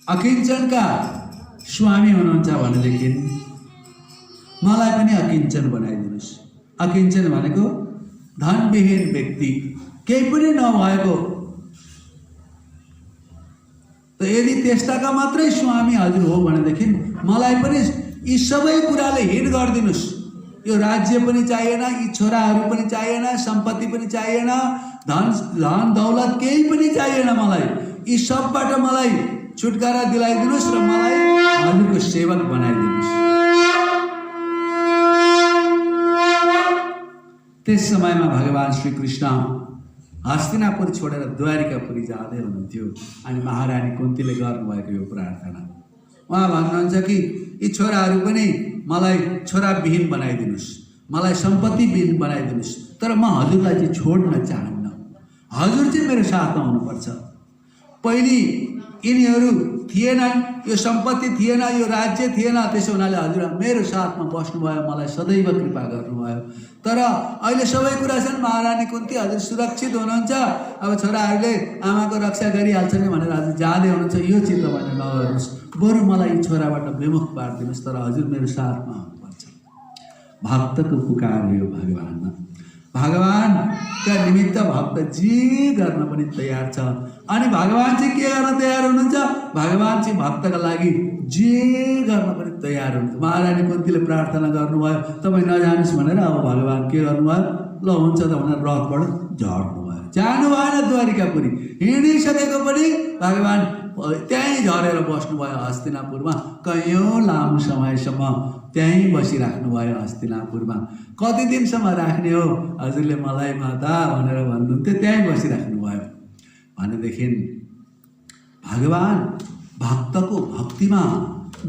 अकिञ्चनका स्वामी हुनुहुन्छ भनेदेखि मलाई पनि अकिञ्चन बनाइदिनुहोस्। अकिञ्चन भनेको धनविहीन व्यक्ति, केही पनि नभएको। त यदि त्यस्ताका मात्रै स्वामी हजुर हो भनेदेखि मलाई पनि यी सबै कुराले हिट गरिदिनुहोस्। यो राज्य पनि चाहिएन, यी छोराहरू पनि चाहिएन, सम्पत्ति पनि चाहिएन, धन दौलत केही पनि चाहिएन मलाई। यी सबबाट मलाई छुटकारा दिलाइदिनुहोस् र मलाई हजुरको सेवक बनाइदिनुहोस्। त्यस समयमा भगवान श्री कृष्ण हस्तिनापुर छोडेर द्वारिकापुरी जाँदै हुनुहुन्थ्यो अनि महारानी कुन्तीले गर्नुभएको यो प्रार्थना। उहाँ भन्नुहुन्छ कि यी छोराहरू पनि मलाई छोराविहीन बनाइदिनुहोस्, मलाई सम्पत्तिविहीन बनाइदिनुहोस्, तर म हजुरलाई चाहिँ छोड्न चाहन्न। हजुर चाहिँ मेरो साथमा हुनुपर्छ। पहिले यिनीहरू थिएनन्, यो सम्पत्ति थिएन, यो राज्य थिएन, त्यसो हुनाले हजुर मेरो साथमा बस्नुभयो, मलाई सदैव कृपा गर्नुभयो। तर अहिले सबै कुरा छन्, महारानी कुन्ती हजुर सुरक्षित हुनुहुन्छ, अब छोराहरूले आमाको रक्षा गरिहाल्छन् भनेर हजुर जाँदै हुनुहुन्छ। यो चित्त भने नगर्नुहोस्, बरु मलाई यी छोराबाट विमुख पारिदिनुहोस्, तर हजुर मेरो साथमा हुनुपर्छ। भक्तको पुकार हो भगवानमा। भगवानका निमित्त भक्त जे गर्न पनि तयार छ। अनि भगवान चाहिँ के गर्न तयार हुनुहुन्छ? भगवान चाहिँ भक्तका लागि जे गर्न पनि तयार हुनुहुन्छ। महारानी कुन्तीले प्रार्थना गर्नुभयो तपाईँ नजानुहोस् भनेर, अब भगवान के गर्नुभयो? ल हुन्छ त भनेर रथबाट झर्नुभयो। जानु भएन द्वारिकापुरी, हिँडिसकेको पनि भगवान त्यहीँ झरेर बस्नुभयो हस्तिनापुरमा। कैयौँ लामो समयसम्म त्यहीँ बसिराख्नु भयो हस्तिनापुरमा। कति दिनसम्म राख्ने हो हजुरले मलाई माता भनेर भन्नुहुन्थ्यो, त्यहीँ बसिराख्नु भयो। भनेदेखि भगवान भक्तको भक्तिमा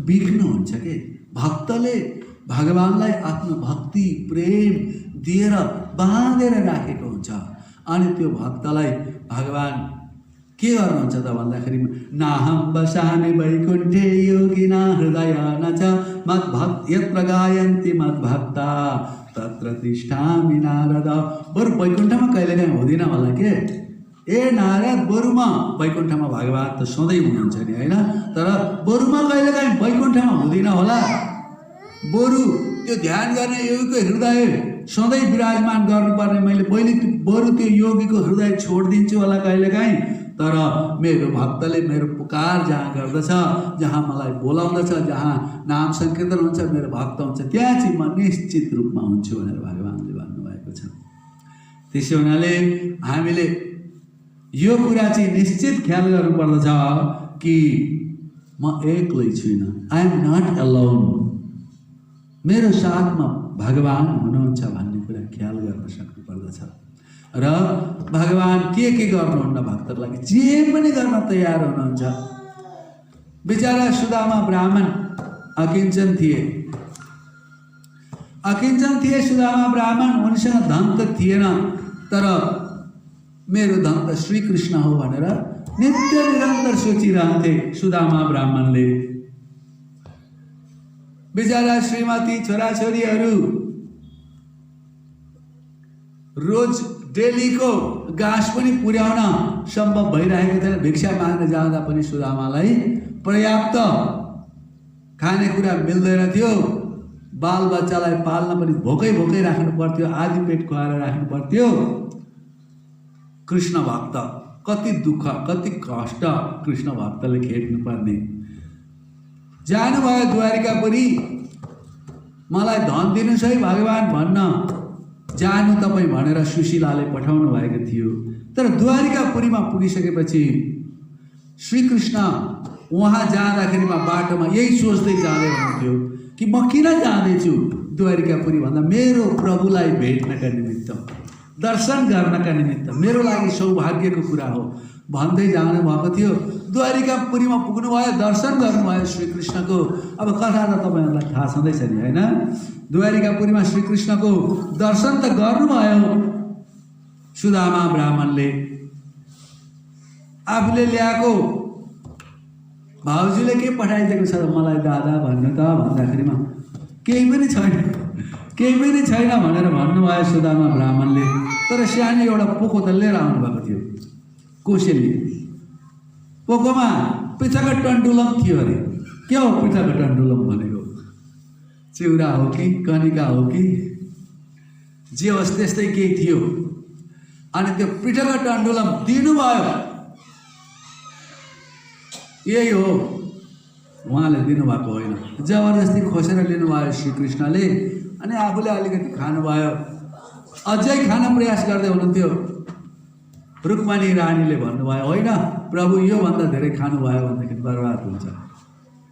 बिग्नु हुन्छ कि भक्तले भगवानलाई आफ्नो भक्ति प्रेम दिएर बाँधेर राखेको हुन्छ। अनि त्यो भक्तलाई भगवान के गर्नुहुन्छ त भन्दाखेरि नाहं वसामि वैकुण्ठे योगिना हृदयान च मद्भक्त यत्र गायन्ति मद्भक्ता तत्र तिष्ठामि नारद। बरु वैकुण्ठमा कहिलेकाहीँ हुँदिन होला के? ए नारद, बरुमा वैकुण्ठमा भगवान त सधैँ हुनुहुन्छ नि होइन, तर बरुमा कहिलेकाहीँ वैकुण्ठमा हुँदिन होला। बरु त्यो ध्यान गर्ने योगीको हृदय सधैँ विराजमान गर्नुपर्ने, मैले बरु त्यो योगीको हृदय छोडिदिन्छु होला कहिलेकाहीँ। तर मेरो भक्तले मेरो पुकार जहाँ गर्दछ, जहाँ मलाई बोलाउँदछ, जहाँ नाम संकीर्तन हुन्छ, मेरो भक्त हुन्छ, त्यहाँ चाहिँ म निश्चित रूपमा हुन्छु भनेर भगवानले भन्नुभएको छ। त्यसो हुनाले हामीले यो कुरा चाहिँ निश्चित ख्याल गर्नुपर्दछ कि म एक्लै छुइनँ, आई एम नट अलोन, मेरो साथमा भगवान हुनुहुन्छ भन्ने कुरा ख्याल गर्न सक्नुपर्दछ। र भगवान के गर्नुहुन्न भक्तको लागि जे पनि गर्न तयार हुनुहुन्छ। बिचारा सुदामा ब्राह्मण अकिञ्चन थिए सुदामा ब्राह्मण, उनीसँग धन त थिएन, तर मेरो धन त श्रीकृष्ण हो भनेर नित्य निरन्तर सोचिरहन्थे सुदामा ब्राह्मणले। बिचारा श्रीमती छोराछोरीहरू रोज डेलीको घाँस पनि पुर्याउन सम्भव भइरहेको थिएन। भिक्षा माग्न जाँदा पनि सुदामालाई पर्याप्त खानेकुरा मिल्दैन थियो। बालबच्चालाई पाल्न पनि भोकै राख्नु पर्थ्यो, आधी पेट खुवाएर राख्नु पर्थ्यो। कृष्ण भक्त कति दुःख कति कष्ट कृष्ण भक्तले खेड्नु पर्ने। जानुभयो द्वारिकापुरी, मलाई धन दिनुहोस् है भगवान भन्न जानु तपाईँ भनेर सुशीलाले पठाउनु भएको थियो। तर द्वारिकापुरीमा पुगिसकेपछि श्रीकृष्ण उहाँ जाँदाखेरिमा बाटोमा यही सोच्दै जाँदै हुनुहुन्थ्यो कि म किन जाँदैछु द्वारिकापुरी भन्दा मेरो प्रभुलाई भेट्नका निमित्त, दर्शन गर्नका निमित्त, मेरो लागि सौभाग्यको कुरा हो। भन्दै जानु भएको थियो। द्वारिकापुरीमा पुग्नुभयो, दर्शन गर्नुभयो श्रीकृष्णको। अब कथा त तपाईँहरूलाई थाहा छँदैछ नि होइन? द्वारिकापुरीमा श्रीकृष्णको दर्शन त गर्नुभयो सुदामा ब्राह्मणले। आफूले ल्याएको भाउजूले के पठाइदिएको छ मलाई दादा भन्नु त भन्दाखेरिमा केही पनि छैन भनेर भन्नुभयो सुदामा ब्राह्मणले। तर सानो एउटा पोको त लिएर आउनुभएको थियो कोसेली। पोकोमा पिठाको टन्डुलम थियो अरे। के हो पिठाको टन्डुलम भनेको? चिउरा हो कि कनिका हो कि जे होस् त्यस्तै केही थियो। अनि त्यो पिठाको टन्डुलम दिनुभयो। यही हो, उहाँले दिनुभएको होइन, जबरजस्ती खोसेर लिनुभयो श्रीकृष्णले। अनि आफूले अलिकति खानुभयो। अझै खान प्रयास गर्दै हुनुहुन्थ्यो। रुक्मणी रानीले भन्नुभयो होइन प्रभु, योभन्दा धेरै खानुभयो भनेदेखि बर्बाद हुन्छ।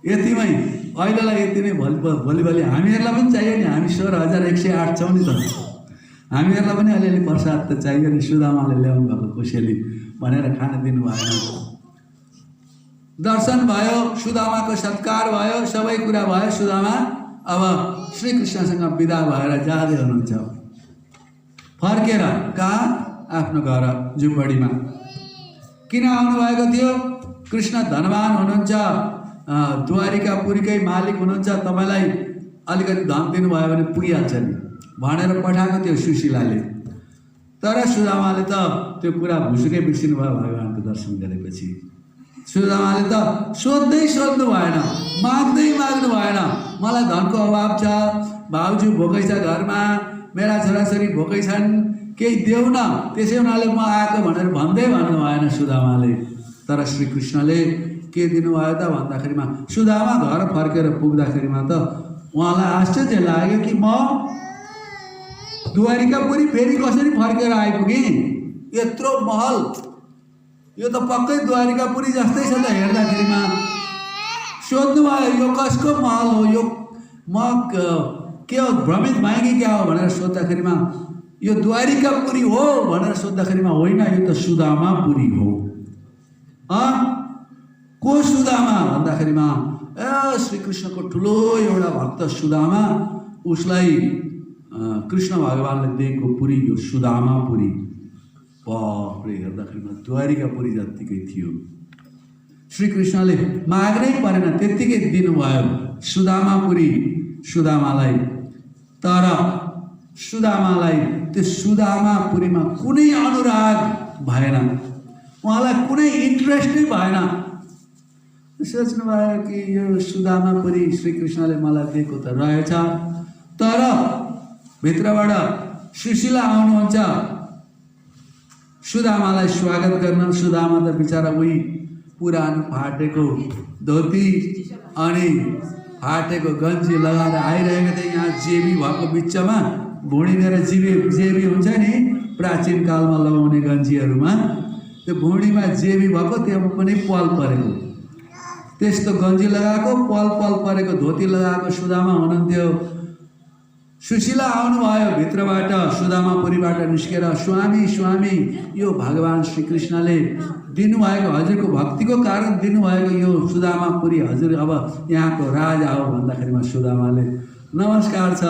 यतिमै अहिलेलाई यति नै, भोलि हामीहरूलाई पनि चाहियो नि। हामी 16,108 छौँ नि त। हामीहरूलाई पनि अलिअलि प्रसाद त चाहियो नि। सुदामाले ल्याउनु भएको कोसेली भनेर खान दिनु भएन। दर्शन भयो, सुदामाको सत्कार भयो, सबै कुरा भयो। सुदामा अब श्रीकृष्णसँग विदा भएर जाँदै हुनुहुन्छ। फर्केर कहाँ? आफ्नो घर झुम्बडीमा। किन आउनुभएको थियो? कृष्ण धनवान हुनुहुन्छ, द्वारिकापुरीकै मालिक हुनुहुन्छ, तपाईँलाई अलिकति धन दिनुभयो भने पुगिहाल्छ नि भनेर पठाएको थियो सुशीलाले। तर सुदामाले त त्यो कुरा भुसुकै बिर्सिनु भयो भगवान्को दर्शन गरेपछि। सुदामाले त सोध्नु भएन, माग्नु भएन। मलाई धनको अभाव छ, भाउजू भोकै छ घरमा, मेरा छोराछोरी भोकै छन्, केही देऊ न, त्यसै हुनाले म आएको भनेर भन्नु भएन सुदामाले। तर श्रीकृष्णले के दिनुभयो त भन्दाखेरिमा सुदामा घर फर्केर पुग्दाखेरिमा त उहाँलाई आश्चर्य लाग्यो कि म द्वारिकापुरी फेरि कसरी फर्केर आइपुगेँ? यत्रो महल, यो त पक्कै द्वारिकापुरी जस्तै छ त हेर्दाखेरिमा। सोध्नुभयो यो कसको महल हो, यो म के हो भ्रमित भएँ कि क्या हो भनेर सोद्धाखेरिमा यो द्वारिकापुरी हो भनेर सोद्धाखेरिमा होइन, यो त सुदामापुरी हो। को सुदामा भन्दाखेरिमा श्रीकृष्णको ठुलो एउटा भक्त सुदामा, उसलाई कृष्ण भगवानले दिएको पुरी यो सुदामापुरी। बाफरे, हेर्दाखेरिमा द्वारिकापुरी जत्तिकै थियो। श्रीकृष्णले माग्नै परेन, त्यत्तिकै दिनुभयो सुदामापुरी सुदामालाई। तर सुदामालाई त्यो सुदामापुरीमा कुनै अनुराग भएन, उहाँलाई कुनै इन्ट्रेस्टै भएन। सोच्नुभयो कि यो सुदामापुरी श्रीकृष्णले मलाई दिएको त रहेछ, तर भित्रबाट सुशीला आउनुहुन्छ सुदामालाई स्वागत गर्न। सुदामा त बिचरा उही पुरानो फाटेको धोती अनि फाटेको गन्जी लगाएर आइरहेको थिए। यहाँ जेबी भएको बिचमा भुँडीनेर जेबी हुन्छ नि प्राचीन कालमा लगाउने गन्जीहरूमा, त्यो भुँडीमा जेबी भएको, त्यहाँ पनि पल परेको, त्यस्तो गन्जी लगाएको, पल परेको धोती लगाएको सुदामा हुनुहुन्थ्यो। सुशीला आउनुभयो भित्रबाट, सुदामापुरीबाट निस्केर, स्वामी स्वामी, यो भगवान् श्रीकृष्णले दिनुभएको, हजुरको भक्तिको कारण दिनुभएको यो सुदामापुरी, हजुर अब यहाँको राजा हो भन्दाखेरिमा सुदामाले नमस्कार छ,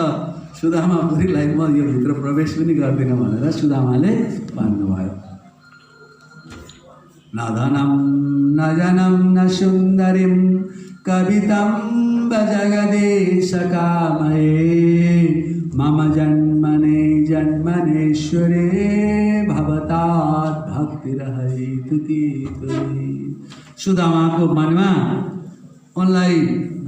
सुदामापुरीलाई म यो भित्र प्रवेश पनि गर्दिनँ भनेर सुदामाले भन्नुभयो। न धनं न जनं न सुन्दरीं कवितं जगदीश कामये मम जन्मने जन्मनेश्वरे भवतात् भक्तिरहितु कीर्तने। सुदामाको मनमा उनलाई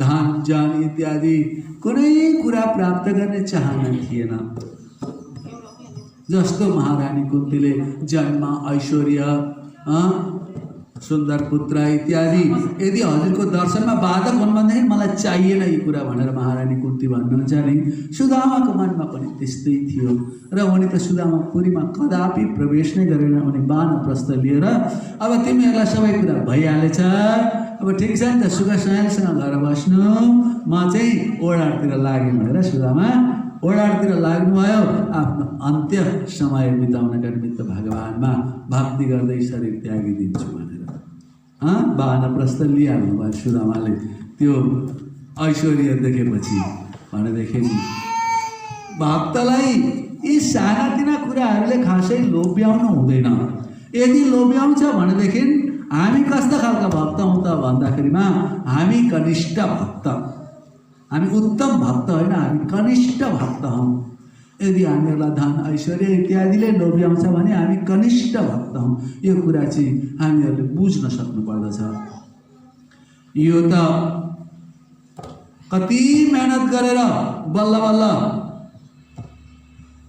धन जन इत्यादि कुनै कुरा प्राप्त गर्ने चाहना थिएन। जस्तो महारानी कुन्तीले जन्म, ऐश्वर्य, सुन्दर पुत्र इत्यादि यदि हजुरको दर्शनमा बाधक हुन् भनेदेखि मलाई चाहिएन यी कुरा भनेर महारानी कुन्ती भन्नुहुन्छ नि। सुदामाको मनमा पनि त्यस्तै थियो र उनी त सुदामापुरीमा कदापि प्रवेश नै गरेन। उनी वानप्रस्थ लिएर अब तिमीहरूलाई सबै कुरा भइहालेछ, अब ठिक छ नि त, सुख सयालसँग घर बस्नु, म चाहिँ ओडारतिर लागेँ भनेर सुदामा ओडारतिर लाग्नुभयो आफ्नो अन्त्य समय बिताउनका निमित्त भगवानमा भक्ति गर्दै शरीर त्यागिदिन्छु भनेर वानप्रस्थ लिइहाल्नु भयो सुदामाले त्यो ऐश्वर्य देखेपछि। भनेदेखि भक्तलाई यी सानातिना कुराहरूले खासै लोभ्याउनु हुँदैन। यदि लोभ्याउँछ भनेदेखि हामी कस्ता खालका भक्त हौँ त भन्दाखेरिमा हामी कनिष्ठ भक्त, हामी उत्तम भक्त होइन, हामी कनिष्ठ भक्त हौँ। यदि हामीहरूलाई धन ऐश्वर्य इत्यादिले लोभ्याउँछ भने हामी कनिष्ठ भक्त हौँ। यो कुरा चाहिँ हामीहरूले बुझ्न सक्नुपर्दछ। यो त कति मेहनत गरेर बल्ल बल्ल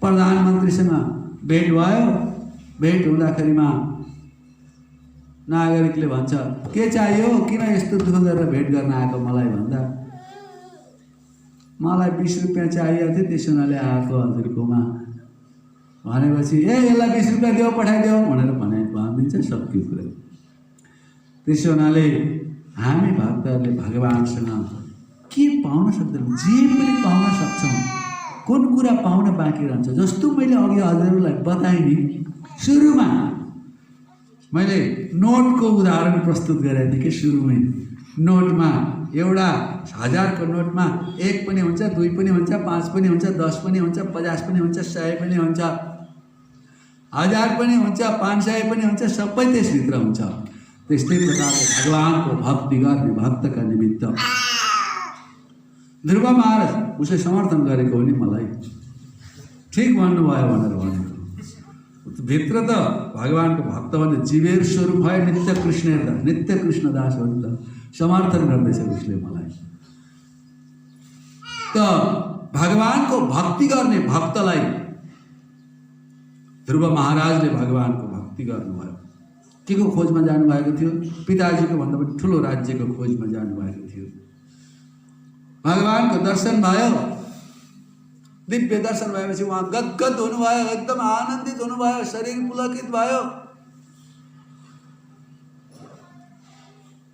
प्रधानमन्त्रीसँग भेट भयो। भेट हुँदाखेरिमा नागरिकले भन्छ के चाहियो, किन यस्तो दुःख गरेर भेट गर्न आएको मलाई भन्दा मलाई 20 रुपियाँ चाहिएको थियो, त्यसो हुनाले आएको हजुरकोमा भनेपछि यसलाई 20 रुपियाँ देऊ पठाइदेऊ भनेर भनिदिन्छ, सक्यो कुरा। त्यसो हुनाले हामी भक्तहरूले भगवानसँग के पाउन सक्दैनौँ, जे पनि पाउन सक्छौँ। कुन कुरा पाउन बाँकी रहन्छ? जस्तो मैले अघि हजुरहरूलाई बताएँ नि, सुरुमा मैले नोटको उदाहरण प्रस्तुत गरेको थिएँ कि सुरुमै नोटमा एउटा 1000 को नोटमा 1 पनि हुन्छ, 2 पनि हुन्छ, 5 पनि हुन्छ, 10 पनि हुन्छ, 50 पनि हुन्छ, 100 पनि हुन्छ, 1000 पनि हुन्छ, 500 पनि हुन्छ, सबै त्यसभित्र हुन्छ। त्यस्तै प्रकारले भगवानको भक्ति गर्ने भक्तका निमित्त ध्रुव महाराज उसले समर्थन गरेको हो नि मलाई, ठिक भन्नुभयो भनेर भनेको। भित्र त भगवानको भक्त भने जीवेर स्वरूप भयो, नित्य कृष्ण दास हो नि त, समर्थन गर्दैछ उसले मलाई। त भगवानको भक्ति गर्ने भक्तलाई ध्रुव महाराजले भगवानको भक्ति गर्नुभयो। के को खोजमा जानुभएको थियो? पिताजीको भन्दा पनि ठुलो राज्यको खोजमा जानुभएको थियो। भगवानको दर्शन भयो, दिव्य दर्शन भएपछि उहाँ गदगद हुनुभयो, एकदम आनन्दित हुनुभयो, शरीर पुलकित भयो।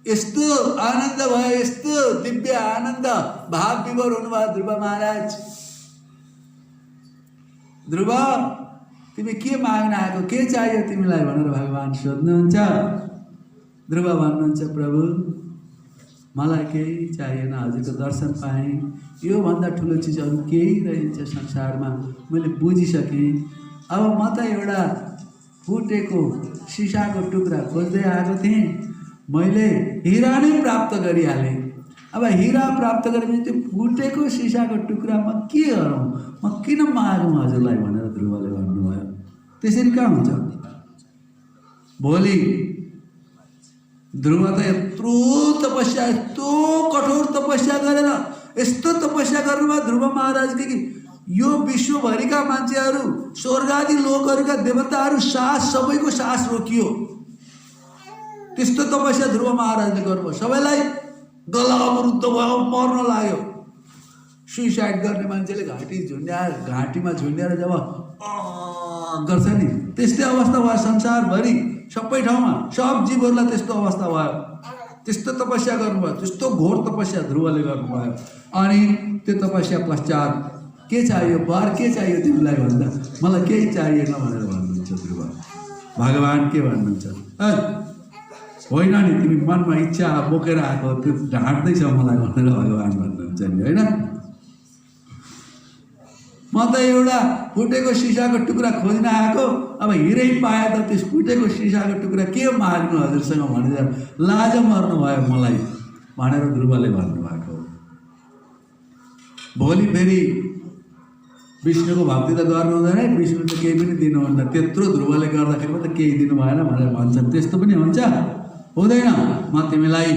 यस्तो आनन्द भयो, यस्तो दिव्य आनन्द भाव विभोर हुनुभयो ध्रुव महाराज। ध्रुव तिमी के माग्न आएको, के चाहियो तिमीलाई भनेर भगवान सोध्नुहुन्छ। ध्रुव भन्नुहुन्छ प्रभु मलाई केही चाहिएन, हजुरको दर्शन पाएँ, योभन्दा ठुलो चिज अरू केही रहन्छ संसारमा, मैले बुझिसकेँ। अब म त एउटा फुटेको सिसाको टुक्रा खोज्दै आएको थिएँ, मैले हिरा नै प्राप्त गरिहालेँ। अब हिरा प्राप्त गरेपछि त्यो फुटेको सिसाको टुक्रामा के गरौँ, म किन मागौँ हजुरलाई भनेर ध्रुवले भन्नुभयो। त्यसरी कहाँ हुन्छ? भोलि ध्रुव त यत्रो तपस्या, यस्तो कठोर तपस्या गरेर, यस्तो तपस्या गर्नुभयो ध्रुव महाराजले कि यो विश्वभरिका मान्छेहरू, स्वर्गादि लोकहरूका देवताहरू सास, सबैको सास रोकियो। त्यस्तो तपस्या ध्रुव महाराजले गर्नुभयो। सबैलाई गला अवरुद्ध भयो, मर्न लाग्यो। सुइसाइड गर्ने मान्छेले घाँटीमा झुन्ड्याएर जब गर्छ नि, त्यस्तै अवस्था भयो संसारभरि, सबै ठाउँमा सब जीवहरूलाई त्यस्तो अवस्था भयो। त्यस्तो तपस्या गर्नुभयो, त्यस्तो घोर तपस्या ध्रुवले गर्नुभयो। अनि त्यो तपस्या पश्चात के चाहियो, वर के चाहियो तिमीलाई भन्दा मलाई केही चाहिएन भनेर भन्नुहुन्छ ध्रुव। भगवान के भन्नुहुन्छ? होइन नि, तिमी मनमा इच्छा बोकेर आएको, त्यो ढाँट्दैछ मलाई भनेर भगवान भन्नुहुन्छ नि, होइन? म त एउटा फुटेको सिसाको टुक्रा खोज्न आएको, अब हिरै पाए त त्यस फुटेको सिसाको टुक्रा के माग्नु हजुरसँग भनेर लाज मर्नु भयो मलाई भनेर ध्रुवले भन्नुभएको। भोलि फेरि विष्णुको भक्ति त गर्नु हुँदैन, विष्णु त केही पनि दिनुहुन्न, त्यत्रो ध्रुवले गर्दाखेरि त केही दिनु भएन भनेर भन्छन्। त्यस्तो पनि हुन्छ? हुँदैन। म तिमीलाई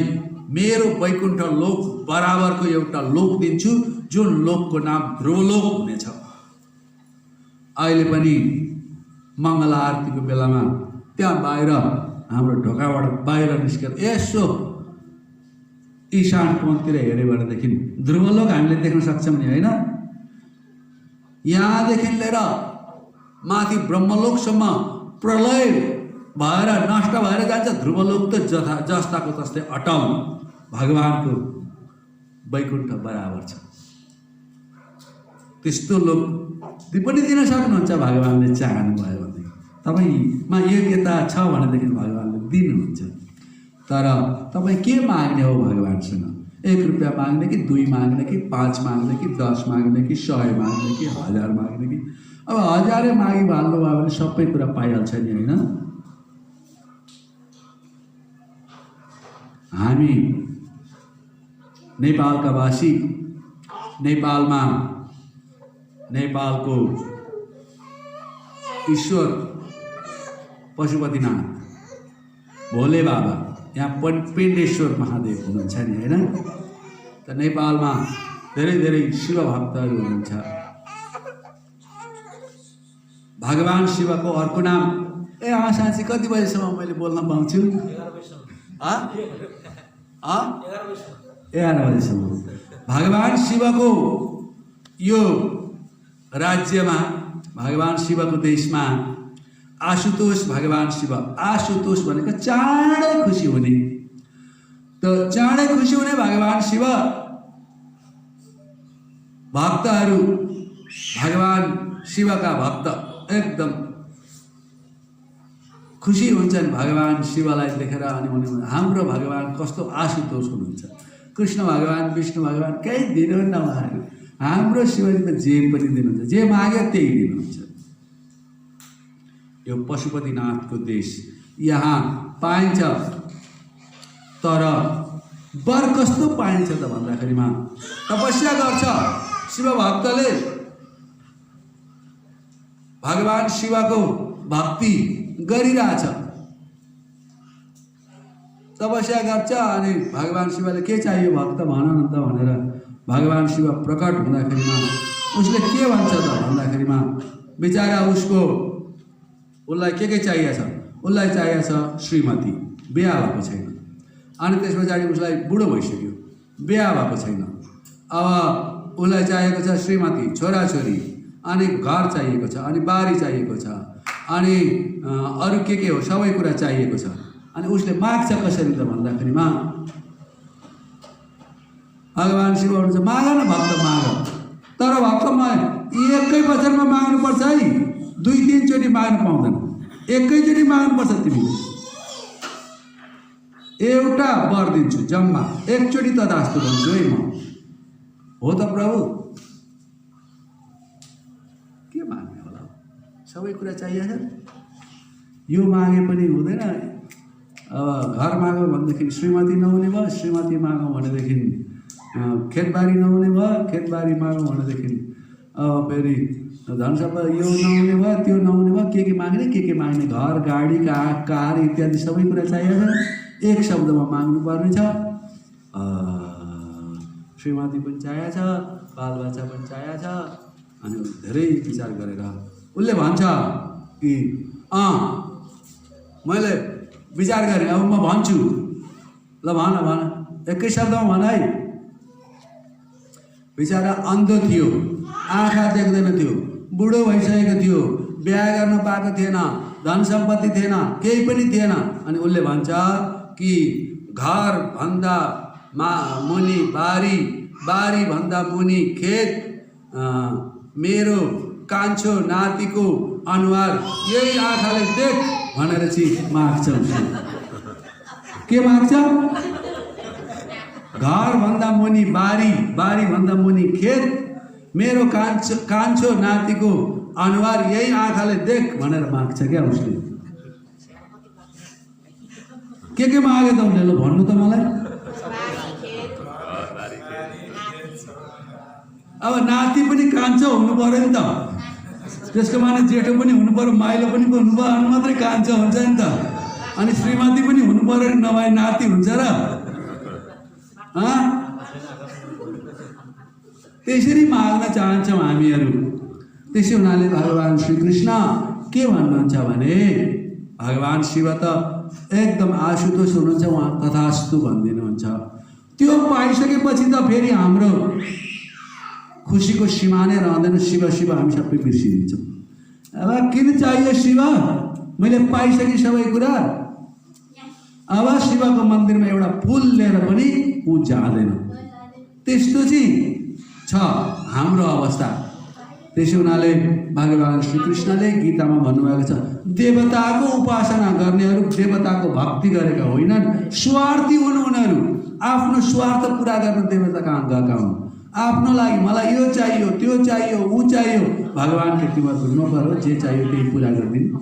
मेरो वैकुण्ठ लोक बराबरको एउटा लोक दिन्छु, जुन लोकको नाम ध्रुवलोक हुनेछ। अहिले पनि मङ्गल आरतीको बेलामा त्यहाँ बाहिर हाम्रो ढोकाबाट बाहिर निस्केर यसो ईशान कोणतिर हेऱ्यो भनेदेखि ध्रुवलोक हामीले देख्न सक्छौँ नि, होइन? यहाँदेखि लिएर माथि ब्रह्मलोकसम्म प्रलय भएर नष्ट भएर जान्छ। ध्रुवलोक त जस्ताको तस्तै अटल भगवानको वैकुण्ठ बराबर छ। त्यस्तो लोक पनि दिन सक्नुहुन्छ भगवान्ले चाहनुभयो भने। तपाईँमा योग्यता छ भनेदेखि भगवान्ले दिनुहुन्छ। तर तपाईँ के माग्ने हो भगवान्सँग? 1 रुपियाँ माग्ने कि 2 माग्ने कि 5 माग्ने कि 10 माग्ने कि 100 माग्ने कि 1000 माग्ने कि? अब 1000 मागी हाल्नुभयो भने सबै कुरा पाइहाल्छ नि, होइन? हामी नेपालका वासी, नेपालमा नेपालको ईश्वर पशुपतिनाथ भोले बाबा, यहाँ पेण्डेश्वर महादेव हुनुहुन्छ नि, होइन? त नेपालमा धेरै धेरै शिव भक्तहरू हुनुहुन्छ। भगवान शिवको अर्को नाम साँच्ची कति बजीसम्म मैले बोल्न पाउँछु? 11 बजीसम्म। भगवान शिवको यो राज्यमा, भगवान शिवको देशमा आशुतोष भगवान शिव, आशुतोष भनेको चाँडै खुसी हुने, त चाँडै खुसी हुने भगवान शिव भक्तहरू, भगवान शिवका भक्त एकदम खुसी हुन्छन् भगवान शिवलाई देखेर। अनि हाम्रो भगवान कस्तो आशुतोष हुनुहुन्छ। कृष्ण भगवान, विष्णु भगवान केही दिनुहुन्न उहाँहरू। हाम्रो शिवजी त जे पनि दिनुहुन्छ, जे माग्यो त्यही दिनुहुन्छ। यो पशुपतिनाथको देश यहाँ पाइन्छ। तर वर कस्तो पाइन्छ त भन्दाखेरिमा तपस्या गर्छ शिव भक्तले, भगवान शिवको भक्ति गरिरहेछ, तपस्या गर्छ। अनि भगवान शिवले के चाहियो भक्त भन न त भनेर भगवान शिव प्रकट हुँदाखेरिमा उसले के भन्छ त भन्दाखेरिमा बिचारा उसलाई के चाहिएछ? उसलाई चाहिएछ श्रीमती, बिहा भएको छैन। अनि त्यस पछाडि उसलाई बुढो भइसक्यो, बिहा भएको छैन। अब उसलाई चाहिएको छ श्रीमती, छोराछोरी, अनि घर चाहिएको छ, अनि बारी चाहिएको छ, अनि अरू के हो सबै कुरा चाहिएको छ। अनि उसले माग्छ कसरी त भन्दाखेरिमा भगवान शिव भन्छ माग न भक्त माग। तर भक्तमा एकै वचनमा माग्नुपर्छ है, 2-3 चोटि माग्नु पाउँदैन। एकैचोटि माग्नुपर्छ तिमीले। एउटा वर दिन्छु जम्मा, एकचोटि तथास्तु भन्छु है म। हो त प्रभु? के माग्ने होला? सबै कुरा चाहिएछ। यो मागे पनि हुँदैन। अब घर मागौँ भनेदेखि श्रीमती नहुने भयो, श्रीमती मागौँ भनेदेखि खेतबारी नहुने भयो, खेतबारी मागौँ भनेदेखि अब फेरि धन सम्पदा यो नहुने भयो, त्यो नहुने भयो, के माग्ने के माग्ने, घर गाडी कार इत्यादि सबै कुरा चाहिएको छ। एक शब्दमा माग्नु पर्ने छ। श्रीमती पनि चाहिएको छ, बालबच्चा पनि चाहिएको छ। अनि धेरै विचार गरेर उसले भन्छ कि मैले विचार गरेँ, अब म भन्छु। ल भन भन, एकै शब्दमा भन है। बिचारा अन्धो थियो, आँखा देख्दैन थियो, बुढो भइसकेको थियो, बिहा गर्न पाएको थिएन, धन सम्पत्ति थिएन, केही पनि थिएन। अनि उसले भन्छ कि घर भन्दा मुनि बारी, बारी भन्दा मुनि खेत, मेरो कान्छो नातिको अनुहार यही आँखाले देख भनेर चाहिँ माग्छ। के माग्छ? घर भन्दा मुनि बारी, बारी भन्दा मुनि खेत, मेरो कान्छो नातिको अनुहार यही आँखाले देख भनेर माग्छ क्या उसले। के मागे त उसले? ल भन्नु त मलाई। अब नाति पनि कान्छो हुनु पर्यो नि त, त्यसको माने जेठो पनि हुनु पर्यो, माइलो पनि हुनु पर्यो, अनि मात्रै कान्छो हुन्छ नि त। अनि श्रीमती पनि हुनु पर्यो, नभए नाति हुन्छ र? त्यसरी माग्न चाहन्छौँ हामीहरू। त्यसै हुनाले भगवान श्रीकृष्ण के भन्नुहुन्छ भने भगवान शिव त एकदम आशुतोष हुनुहुन्छ, उहाँ तथास्तु भनिदिनुहुन्छ। त्यो पाइसकेपछि त फेरि हाम्रो खुसीको सीमा नै रहँदैन। शिव शिव हामी सबै बिर्सिदिन्छौँ। अब किन चाहियो शिव? मैले पाइसकेँ सबै कुरा। अब शिवको मन्दिरमा एउटा फुल लिएर पनि ऊ जाँदैन। त्यस्तो चाहिँ छ हाम्रो अवस्था। त्यसै हुनाले भगवान् श्रीकृष्णले गीतामा भन्नुभएको छ, देवताको उपासना गर्नेहरू देवताको भक्ति गरेका होइनन्, स्वार्थी हुन् उनीहरू। आफ्नो स्वार्थ पुरा गर्न देवता कहाँ गएका हुन्। आफ्नो लागि मलाई यो चाहियो, त्यो चाहियो, ऊ चाहियो, भगवान् के तिमीहरूको नोकर हो, जे चाहियो त्यही पुरा गरिदिनु।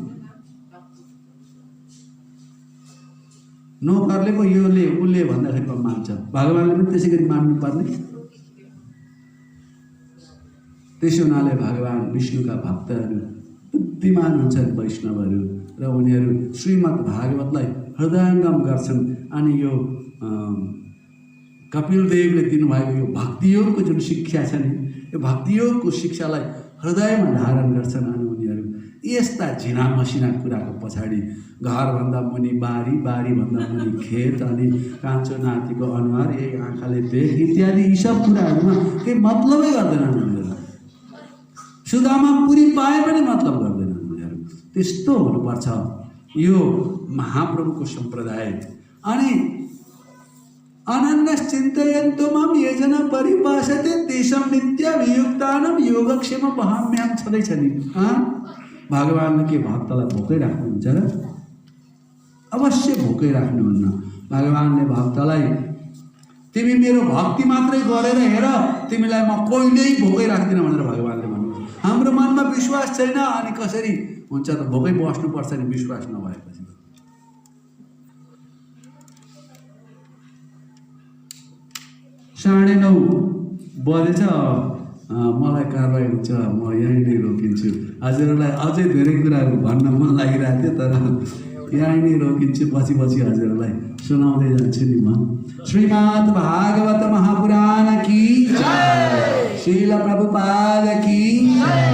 नोकरले पो योले उसले भन्दाखेरि पो मान्छ, भगवान्ले पनि त्यसै गरी मान्नुपर्ने। त्यसै हुनाले भगवान् विष्णुका भक्तहरू बुद्धिमान हुन्छन् वैष्णवहरू, र उनीहरू श्रीमद् भागवतलाई हृदयङ्गम गर्छन्। अनि यो कपिलदेवले दिनुभएको यो भक्तियोगको जुन शिक्षा छ नि, यो भक्तियोगको शिक्षालाई हृदयमा धारण गर्छन्। अनि उनीहरू यस्ता झिना मसिना कुराको पछाडि घरभन्दा मुनि बारी, बारीभन्दा मुनि खेत, अनि कान्छो नातिको अनुहार, यही आँखाले देख इत्यादि यी सब कुराहरूमा केही मतलबै गर्दैनन् उनीहरू। सुदामा पुरी पाए पनि मतलब गर्दैनन् उनीहरू। त्यस्तो हुनुपर्छ यो महाप्रभुको सम्प्रदाय। अनि अनन्यश्चिन्तयन्तो मां ये जना परिभाषते तेषां नित्याभियुक्तानां योगक्षेम वहाम्यहं छँदैछ नि। भगवान्ले के भक्तलाई भोकै राख्नुहुन्छ र? अवश्य भोकै राख्नुहुन्न। भगवान्ले भक्तलाई तिमी मेरो भक्ति मात्रै गरेर हेर, तिमीलाई म कहिल्यै भोकै राख्दिनँ भनेर भगवान्ले भन्नुहुन्छ। हाम्रो मनमा विश्वास छैन, अनि कसरी हुन्छ त? भोकै बस्नुपर्छ नि विश्वास नभएपछि। 9:30 बजेछ, मलाई कारवाही हुन्छ, म यहीँ नै रोकिन्छु। हजुरहरूलाई अझै धेरै कुराहरू भन्न मन लागिरहेको थियो, तर यहीँ नै रोकिन्छु। पछि हजुरहरूलाई सुनाउँदै जान्छु नि म। श्रीमद् भागवत महापुराण की जय, श्रील प्रभुपाद की जय।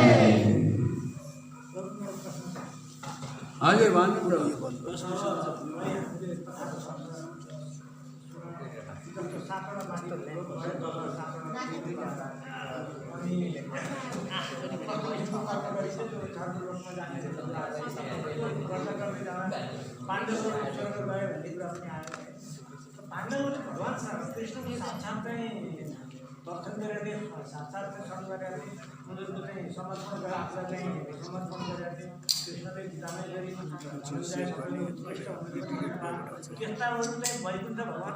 हजुर भन्नु भगवान कृष्णको साक्षात चाहिँ दर्शन गरेर साक्षात दर्शन गरेर उनीहरूको चाहिँ समर्पण गरेर आफूलाई चाहिँ समर्पण गरेर कृष्णले गीतामै गरी त्यस्ताहरू चाहिँ वैकुण्ठ भगवान